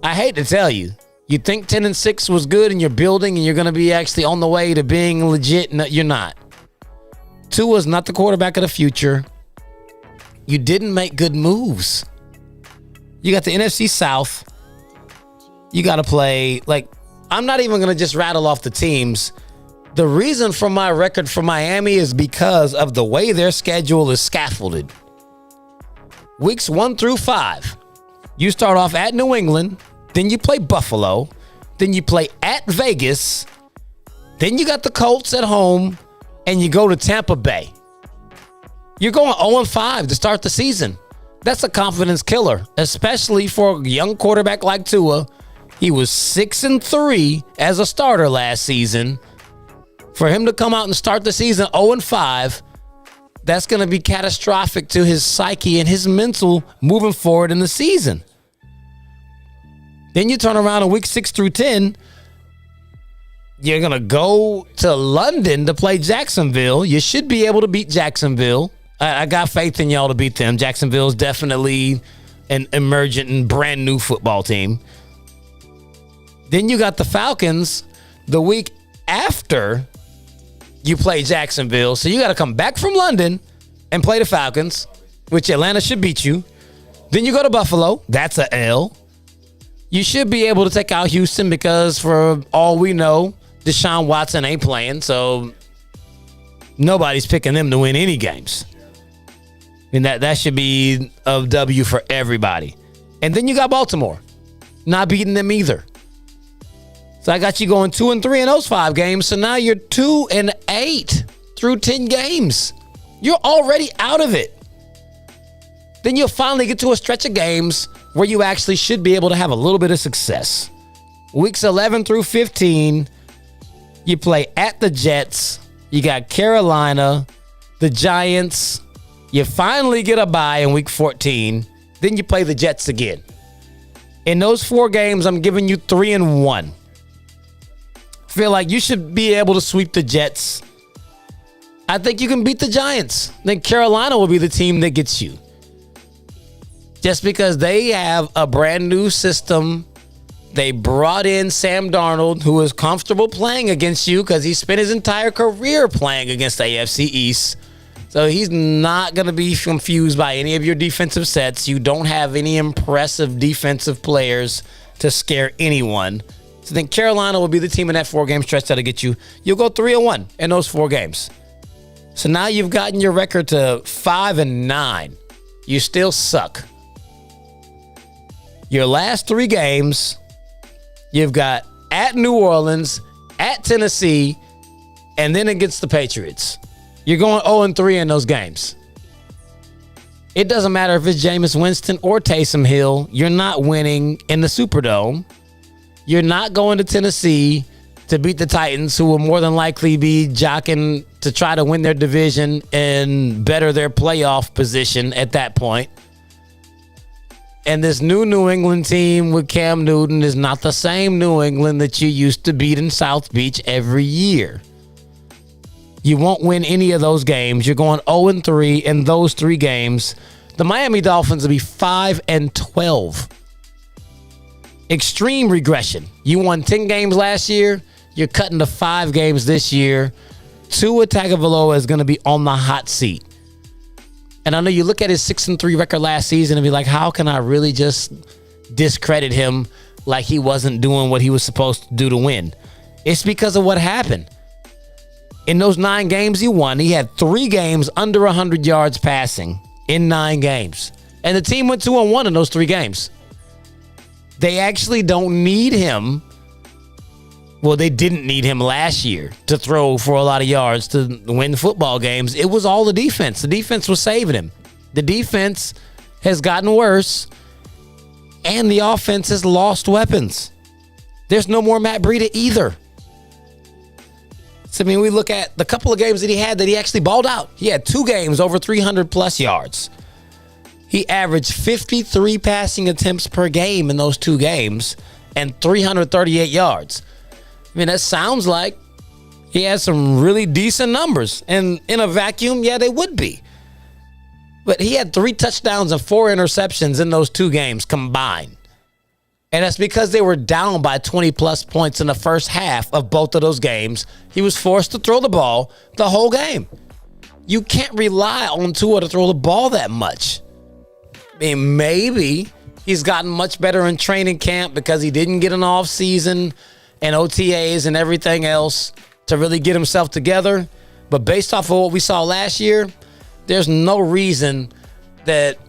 I hate to tell you. You think 10-6 was good and you're building and you're going to be actually on the way to being legit. No, you're not. Tua's not the quarterback of the future. You didn't make good moves. You got the NFC South. You got to play, I'm not even going to just rattle off the teams. The reason for my record for Miami is because of the way their schedule is scaffolded. Weeks 1 through 5, you start off at New England, then you play Buffalo, then you play at Vegas, then you got the Colts at home, and you go to Tampa Bay. You're going 0-5 to start the season. That's a confidence killer, especially for a young quarterback like Tua. He was 6-3 as a starter last season. For him to come out and start the season 0-5, that's going to be catastrophic to his psyche and his mental moving forward in the season. Then you turn around in week 6 through 10. You're going to go to London to play Jacksonville. You should be able to beat Jacksonville. I got faith in y'all to beat them. Jacksonville is definitely an emergent and brand new football team. Then you got the Falcons the week after you play Jacksonville. So you got to come back from London and play the Falcons, which Atlanta should beat you. Then you go to Buffalo. That's a L. You should be able to take out Houston because for all we know, Deshaun Watson ain't playing. So nobody's picking them to win any games. And that should be a W for everybody. And then you got Baltimore. Not beating them either. So I got you going 2-3 in those 5 games. So now you're 2-8 through 10 games. You're already out of it. Then you'll finally get to a stretch of games where you actually should be able to have a little bit of success. Weeks 11 through 15, you play at the Jets. You got Carolina, the Giants. You finally get a bye in week 14. Then you play the Jets again. In those 4 games, I'm giving you 3-1. Feel like you should be able to sweep the Jets. I think you can beat the Giants. Then Carolina will be the team that gets you. Just because they have a brand new system. They brought in Sam Darnold, who is comfortable playing against you because he spent his entire career playing against the AFC East. So he's not going to be confused by any of your defensive sets. You don't have any impressive defensive players to scare anyone. So then Carolina will be the team in that 4-game stretch that'll get you. You'll go 3-1 in those 4 games. So now you've gotten your record to 5-9. You still suck. Your last 3 games, you've got at New Orleans, at Tennessee, and then against the Patriots. You're going 0-3 in those games. It doesn't matter if it's Jameis Winston or Taysom Hill. You're not winning in the Superdome. You're not going to Tennessee to beat the Titans, who will more than likely be jockeying to try to win their division and better their playoff position at that point. And this New England team with Cam Newton is not the same New England that you used to beat in South Beach every year. You won't win any of those games. You're going 0-3 in those 3 games. The Miami Dolphins will be 5-12. Extreme regression. You won 10 games last year. You're cutting to 5 games this year. Tua Tagovailoa is going to be on the hot seat. And I know you look at his 6-3 record last season and be like, how can I really just discredit him like he wasn't doing what he was supposed to do to win? It's because of what happened. In those 9 games he won, he had 3 games under 100 yards passing in 9 games. And the team went 2-1 in those 3 games. They actually don't need him. Well, they didn't need him last year to throw for a lot of yards to win football games. It was all the defense. The defense was saving him. The defense has gotten worse, and the offense has lost weapons. There's no more Matt Breida either. So, I mean, we look at the couple of games that he had that he actually balled out. He had 2 games over 300-plus yards. He averaged 53 passing attempts per game in those 2 games and 338 yards. I mean, that sounds like he has some really decent numbers. And in a vacuum, yeah, they would be. But he had 3 touchdowns and 4 interceptions in those 2 games combined. And that's because they were down by 20-plus points in the first half of both of those games. He was forced to throw the ball the whole game. You can't rely on Tua to throw the ball that much. I mean, maybe he's gotten much better in training camp because he didn't get an off season and OTAs and everything else to really get himself together. But based off of what we saw last year, there's no reason that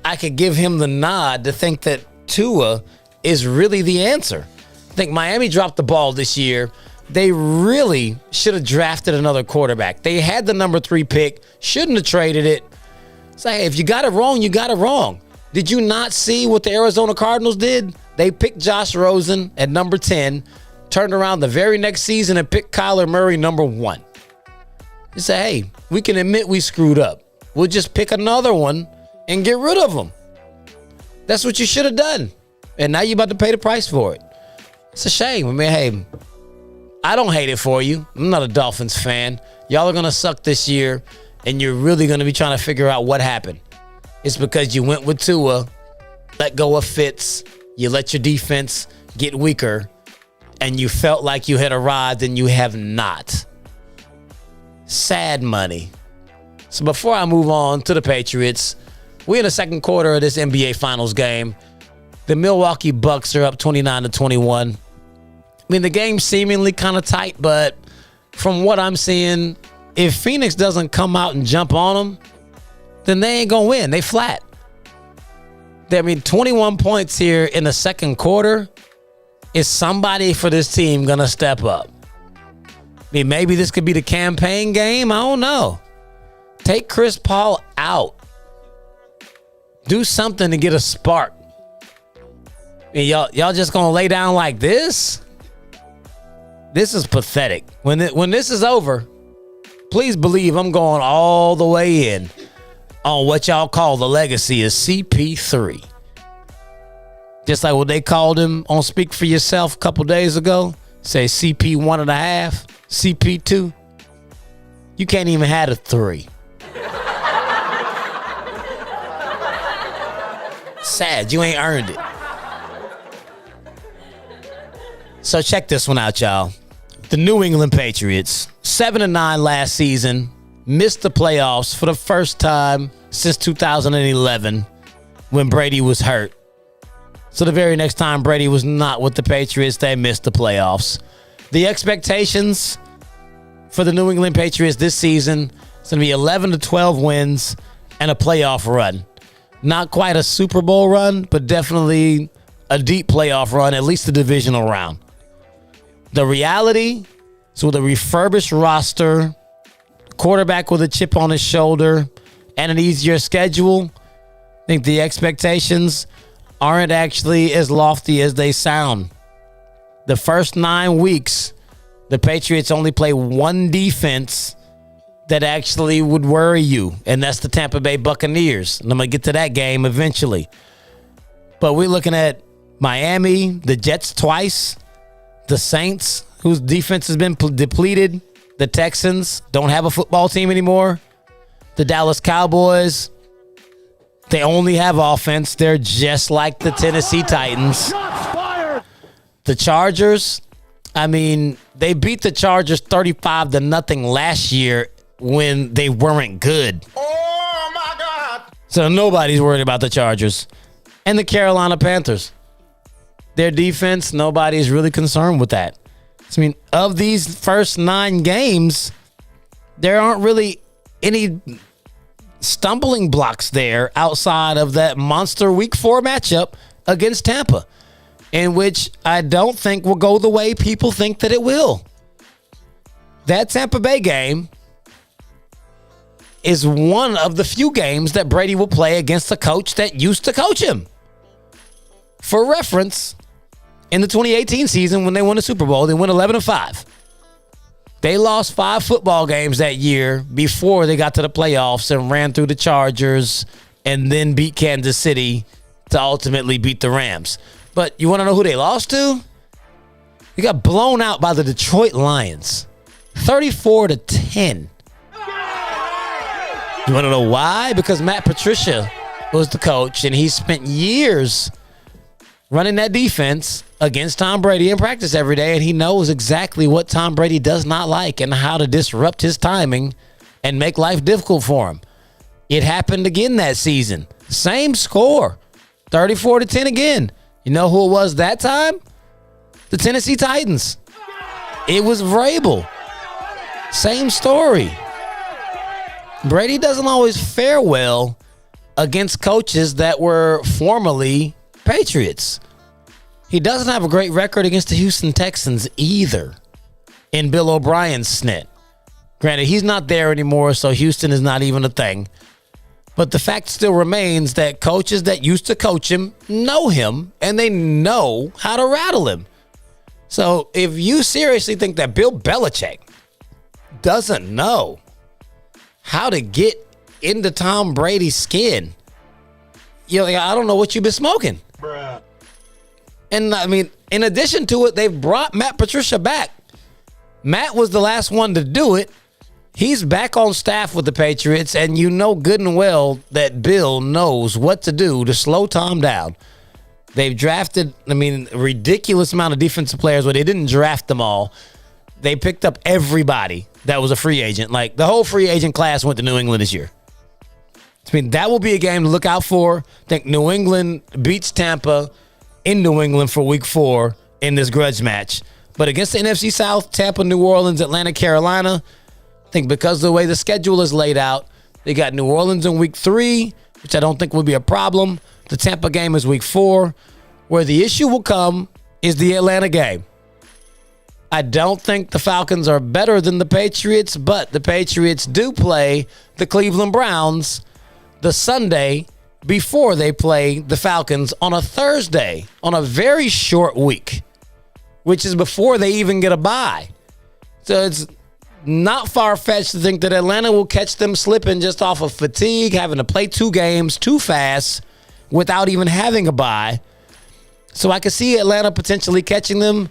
I could give him the nod to think that Tua is really the answer. I think Miami dropped the ball this year. They really should have drafted another quarterback. They had the number 3 pick, shouldn't have traded it. Say, hey, if you got it wrong, you got it wrong. Did you not see what the Arizona Cardinals did? They picked Josh Rosen at number 10, turned around the very next season and picked Kyler Murray number 1. You say, hey, we can admit we screwed up. We'll just pick another one and get rid of them. That's what you should have done. And now you're about to pay the price for it. It's a shame. I mean, hey, I don't hate it for you. I'm not a Dolphins fan. Y'all are going to suck this year, and you're really going to be trying to figure out what happened. It's because you went with Tua, let go of Fitz, you let your defense get weaker, and you felt like you had arrived, and you have not. Sad money. So before I move on to the Patriots, we're in the second quarter of this NBA Finals game. The Milwaukee Bucks are up 29-21. I mean, the game's seemingly kind of tight, but from what I'm seeing, if Phoenix doesn't come out and jump on them, then they ain't going to win. They flat. I mean, 21 points here in the second quarter. Is somebody for this team going to step up? I mean, maybe this could be the campaign game. I don't know. Take Chris Paul out. Do something to get a spark. I mean, y'all just going to lay down like this? This is pathetic. When this is over, please believe I'm going all the way in on what y'all call the legacy of CP3. Just like what they called him on Speak for Yourself a couple days ago. Say CP 1.5, CP 2. You can't even have a 3. Sad, you ain't earned it. So check this one out, y'all. The New England Patriots, 7-9 last season, missed the playoffs for the first time since 2011 when Brady was hurt. So the very next time Brady was not with the Patriots, they missed the playoffs. The expectations for the New England Patriots this season. It's going to be 11 to 12 wins and a playoff run. Not quite a Super Bowl run, but definitely a deep playoff run, at least the divisional round. The reality is with a refurbished roster, quarterback with a chip on his shoulder, and an easier schedule, I think the expectations aren't actually as lofty as they sound. The first 9 weeks, the Patriots only play one defense that actually would worry you, and that's the Tampa Bay Buccaneers. And I'm going to get to that game eventually. But we're looking at Miami, the Jets twice, the Saints, whose defense has been depleted, the Texans don't have a football team anymore, the Dallas Cowboys, they only have offense. They're just like the Tennessee Titans. The Chargers, I mean, they beat the Chargers 35-0 last year when they weren't good. Oh, my God. So nobody's worried about the Chargers. And the Carolina Panthers. Their defense, nobody's really concerned with that. I mean, of these first 9 games, there aren't really any stumbling blocks there outside of that monster Week 4 matchup against Tampa, in which I don't think will go the way people think that it will. That Tampa Bay game is one of the few games that Brady will play against a coach that used to coach him. For reference, in the 2018 season when they won the Super Bowl, they went 11-5. They lost 5 football games that year before they got to the playoffs and ran through the Chargers and then beat Kansas City to ultimately beat the Rams. But you want to know who they lost to? They got blown out by the Detroit Lions, 34-10. You want to know why? Because Matt Patricia was the coach, and he spent years running that defense against Tom Brady in practice every day, and he knows exactly what Tom Brady does not like and how to disrupt his timing and make life difficult for him. It happened again that season. Same score, 34-10 again. You know who it was that time? The Tennessee Titans. It was Vrabel. Same story. Brady doesn't always fare well against coaches that were formerly Patriots. He doesn't have a great record against the Houston Texans either in Bill O'Brien's snit. Granted, he's not there anymore, so Houston is not even a thing. But the fact still remains that coaches that used to coach him know him, and they know how to rattle him. So if you seriously think that Bill Belichick doesn't know how to get into Tom Brady's skin, I don't know what you've been smoking. Bruh. And I mean, in addition to it, they've brought Matt Patricia back. Matt was the last one to do it. He's back on staff with the Patriots, and you know good and well that Bill knows what to do to slow Tom down. They've drafted, a ridiculous amount of defensive players, but they didn't draft them all. They picked up everybody that was a free agent. Like, the whole free agent class went to New England this year. That will be a game to look out for. I think New England beats Tampa in New England for Week 4 in this grudge match. But against the NFC South, Tampa, New Orleans, Atlanta, Carolina, I think because of the way the schedule is laid out, they got New Orleans in Week 3, which I don't think will be a problem. The Tampa game is Week 4. Where the issue will come is the Atlanta game. I don't think the Falcons are better than the Patriots, but the Patriots do play the Cleveland Browns the Sunday before they play the Falcons on a Thursday, on a very short week, which is before they even get a bye. So it's not far-fetched to think that Atlanta will catch them slipping just off of fatigue, having to play 2 games too fast without even having a bye. So I could see Atlanta potentially catching them,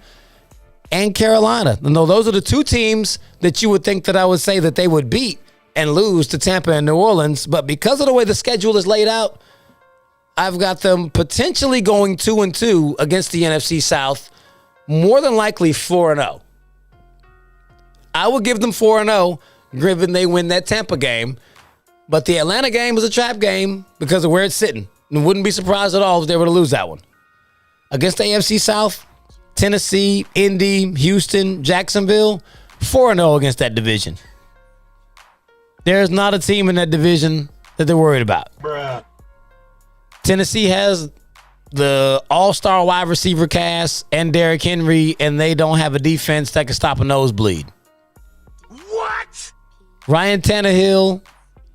and Carolina. No, those are the 2 teams that you would think that I would say that they would beat and lose to Tampa and New Orleans. But because of the way the schedule is laid out, I've got them potentially going 2-2 against the NFC South, more than likely 4-0. I would give them 4-0, given they win that Tampa game. But the Atlanta game was a trap game because of where it's sitting. And wouldn't be surprised at all if they were to lose that one. Against the AFC South, Tennessee, Indy, Houston, Jacksonville, 4-0 against that division. There's not a team in that division that they're worried about. Bruh. Tennessee has the all-star wide receiver cast and Derrick Henry, and they don't have a defense that can stop a nosebleed. What? Ryan Tannehill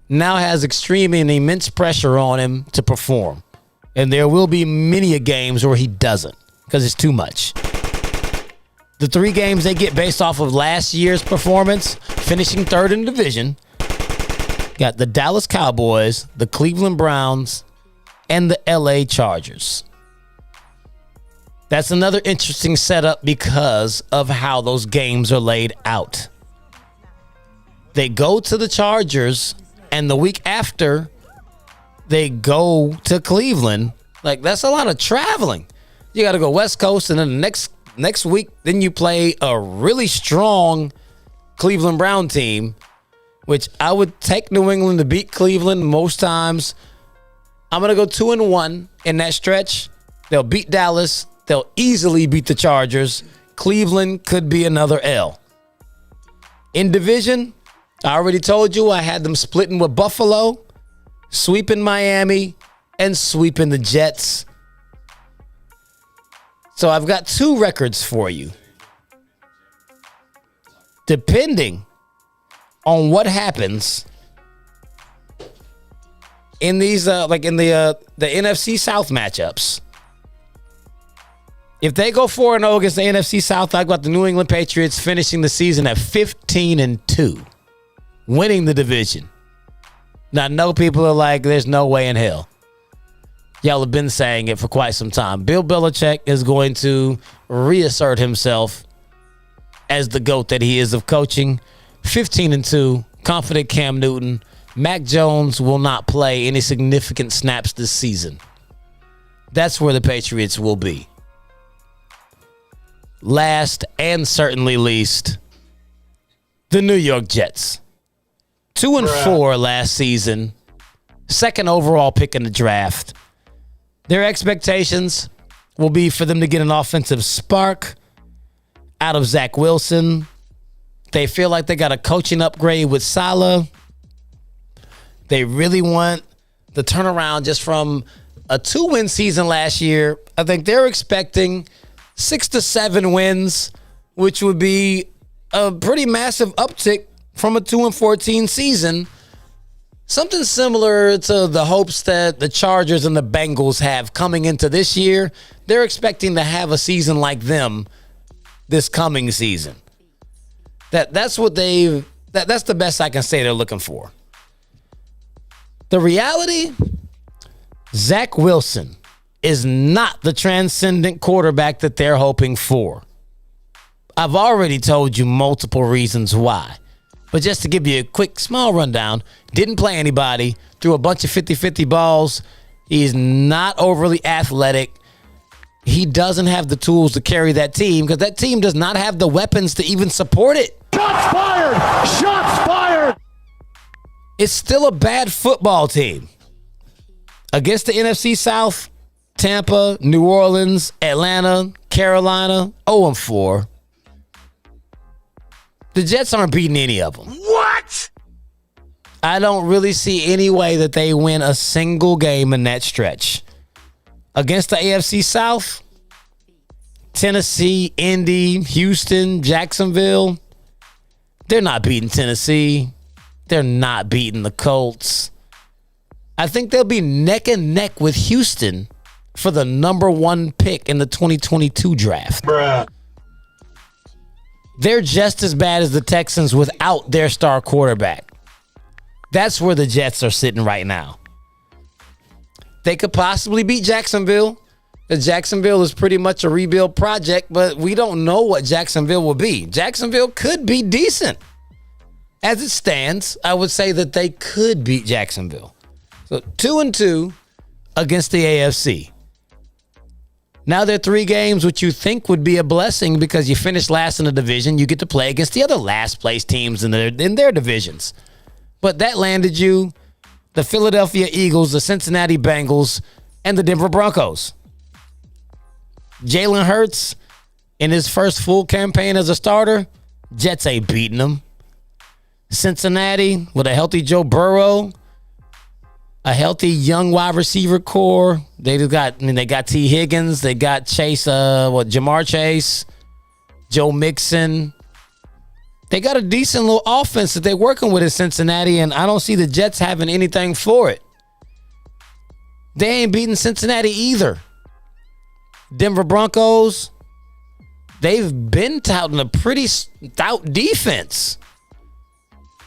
now has extreme and immense pressure on him to perform. And there will be many games where he doesn't because it's too much. The 3 games they get based off of last year's performance, finishing 3rd in the division, got the Dallas Cowboys, the Cleveland Browns, and the LA Chargers. That's another interesting setup because of how those games are laid out. They go to the Chargers, and the week after, they go to Cleveland. Like, that's a lot of traveling. You got to go West Coast, and then the next week, then you play a really strong Cleveland Brown team, which I would take New England to beat Cleveland most times. I'm going to go 2-1 in that stretch. They'll beat Dallas. They'll easily beat the Chargers. Cleveland could be another L. In division, I already told you I had them splitting with Buffalo, sweeping Miami, and sweeping the Jets. So I've got 2 records for you. Depending on what happens in these, like in the NFC South matchups. If they go 4-0 against the NFC South, I've got the New England Patriots finishing the season at 15-2, winning the division. Now, I know people are like, there's no way in hell. Y'all have been saying it for quite some time. Bill Belichick is going to reassert himself as the GOAT that he is of coaching. 15-2, confident Cam Newton. Mac Jones will not play any significant snaps this season. That's where the Patriots will be. Last and certainly least, the New York Jets. 2-4 last season. 2nd overall pick in the draft. Their expectations will be for them to get an offensive spark out of Zach Wilson. They feel like they got a coaching upgrade with Saleh. They really want the turnaround just from a 2-win season last year. I think they're expecting 6 to 7 wins, which would be a pretty massive uptick from a 2-14 season. Something similar to the hopes that the Chargers and the Bengals have coming into this year. They're expecting to have a season like them this coming season. That's the best I can say they're looking for. The reality, Zach Wilson is not the transcendent quarterback that they're hoping for. I've already told you multiple reasons why. But just to give you a quick, small rundown, didn't play anybody, threw a bunch of 50-50 balls. He's not overly athletic. He doesn't have the tools to carry that team because that team does not have the weapons to even support it. Shots fired! Shots fired! It's still a bad football team. Against the NFC South, Tampa, New Orleans, Atlanta, Carolina, 0-4. The Jets aren't beating any of them. What? I don't really see any way that they win a single game in that stretch. Against the AFC South, Tennessee, Indy, Houston, Jacksonville, they're not beating Tennessee. They're not beating the Colts. I think they'll be neck and neck with Houston for the number 1 pick in the 2022 draft. Bruh. They're just as bad as the Texans without their star quarterback. That's where the Jets are sitting right now. They could possibly beat Jacksonville. Jacksonville is pretty much a rebuild project, but we don't know what Jacksonville will be. Jacksonville could be decent. As it stands, I would say that they could beat Jacksonville. So 2-2 against the AFC. Now they're 3 games, which you think would be a blessing because you finished last in the division. You get to play against the other last place teams in their divisions. But that landed you the Philadelphia Eagles, the Cincinnati Bengals, and the Denver Broncos. Jalen Hurts, in his first full campaign as a starter, Jets ain't beating them. Cincinnati with a healthy Joe Burrow, a healthy young wide receiver core. They got T. Higgins. They got Chase, Jamar Chase, Joe Mixon. They got a decent little offense that they're working with in Cincinnati, and I don't see the Jets having anything for it. They ain't beating Cincinnati either. Denver Broncos, they've been touting a pretty stout defense.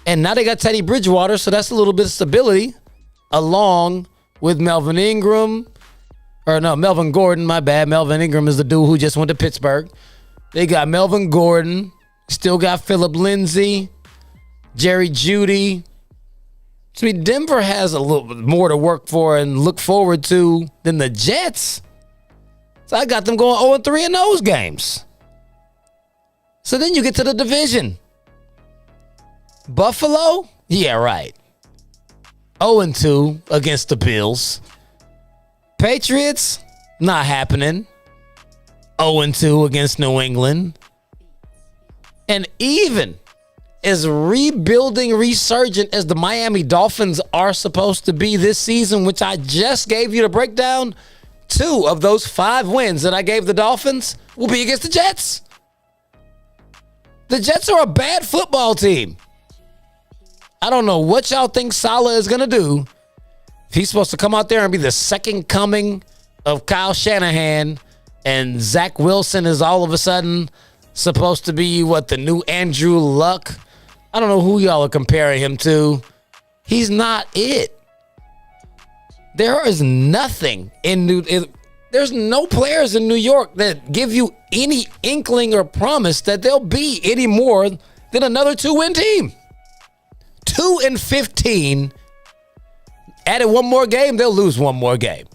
And now they got Teddy Bridgewater, so that's a little bit of stability, along with Melvin Gordon, my bad. Melvin Ingram is the dude who just went to Pittsburgh. They got Melvin Gordon, still got Phillip Lindsay, Jerry Jeudy. I mean, Denver has a little bit more to work for and look forward to than the Jets. So I got them going 0-3 in those games. So then you get to the division. Buffalo? Yeah, right. 0-2 against the Bills. Patriots? Not happening. 0-2 against New England. And even as rebuilding, resurgent as the Miami Dolphins are supposed to be this season, which I just gave you the breakdown, 2 of those 5 wins that I gave the Dolphins will be against the Jets. The Jets are a bad football team. I don't know what y'all think Saleh is going to do. If he's supposed to come out there and be the second coming of Kyle Shanahan, and Zach Wilson is all of a sudden supposed to be, the new Andrew Luck? I don't know who y'all are comparing him to. He's not it. There is nothing there's no players in New York that give you any inkling or promise that they'll be any more than another 2-win team. 2-15. Added one more game, they'll lose one more game.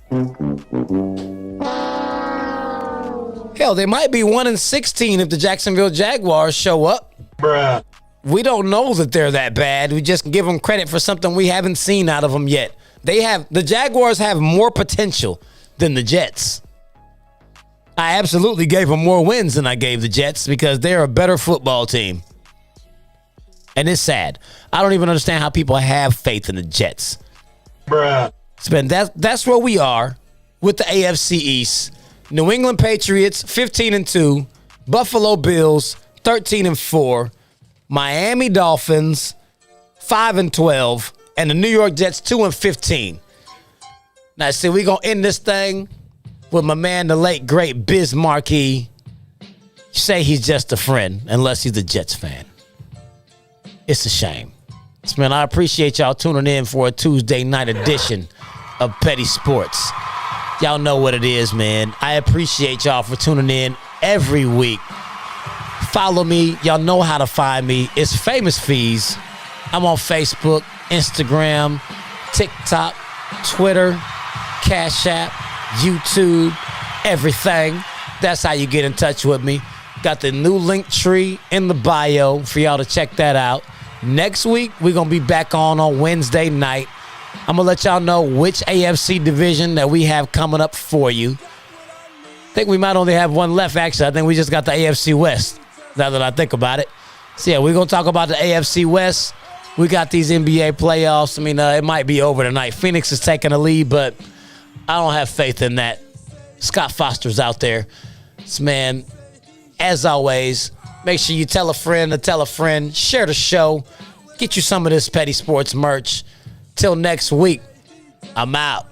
Hell, they might be 1-16 if the Jacksonville Jaguars show up. Bruh. We don't know that they're that bad. We just give them credit for something we haven't seen out of them yet. The Jaguars have more potential than the Jets. I absolutely gave them more wins than I gave the Jets because they're a better football team. And it's sad. I don't even understand how people have faith in the Jets. Bruh. That's where we are with the AFC East. New England Patriots, 15-2. Buffalo Bills, 13-4. Miami Dolphins, 5-12. And the New York Jets, 2-15. Now, see, we're going to end this thing with my man, the late, great Biz Markie. Say he's just a friend, unless he's a Jets fan. It's a shame. So, man, I appreciate y'all tuning in for a Tuesday night edition of Petty Sports. Y'all know what it is, man. I appreciate y'all for tuning in every week. Follow me. Y'all know how to find me. It's Famous Fees. I'm on Facebook, Instagram, TikTok, Twitter, Cash App, YouTube, everything. That's how you get in touch with me. Got the new link tree in the bio for y'all to check that out. Next week, we're going to be back on Wednesday night. I'm going to let y'all know which AFC division that we have coming up for you. I think we might only have one left, actually. I think we just got the AFC West, now that I think about it. So, yeah, we're going to talk about the AFC West. We got these NBA playoffs. I mean, it might be over tonight. Phoenix is taking a lead, but I don't have faith in that. Scott Foster's out there. So, man, as always, make sure you tell a friend to tell a friend. Share the show. Get you some of this Petty Sports merch. Till next week, I'm out.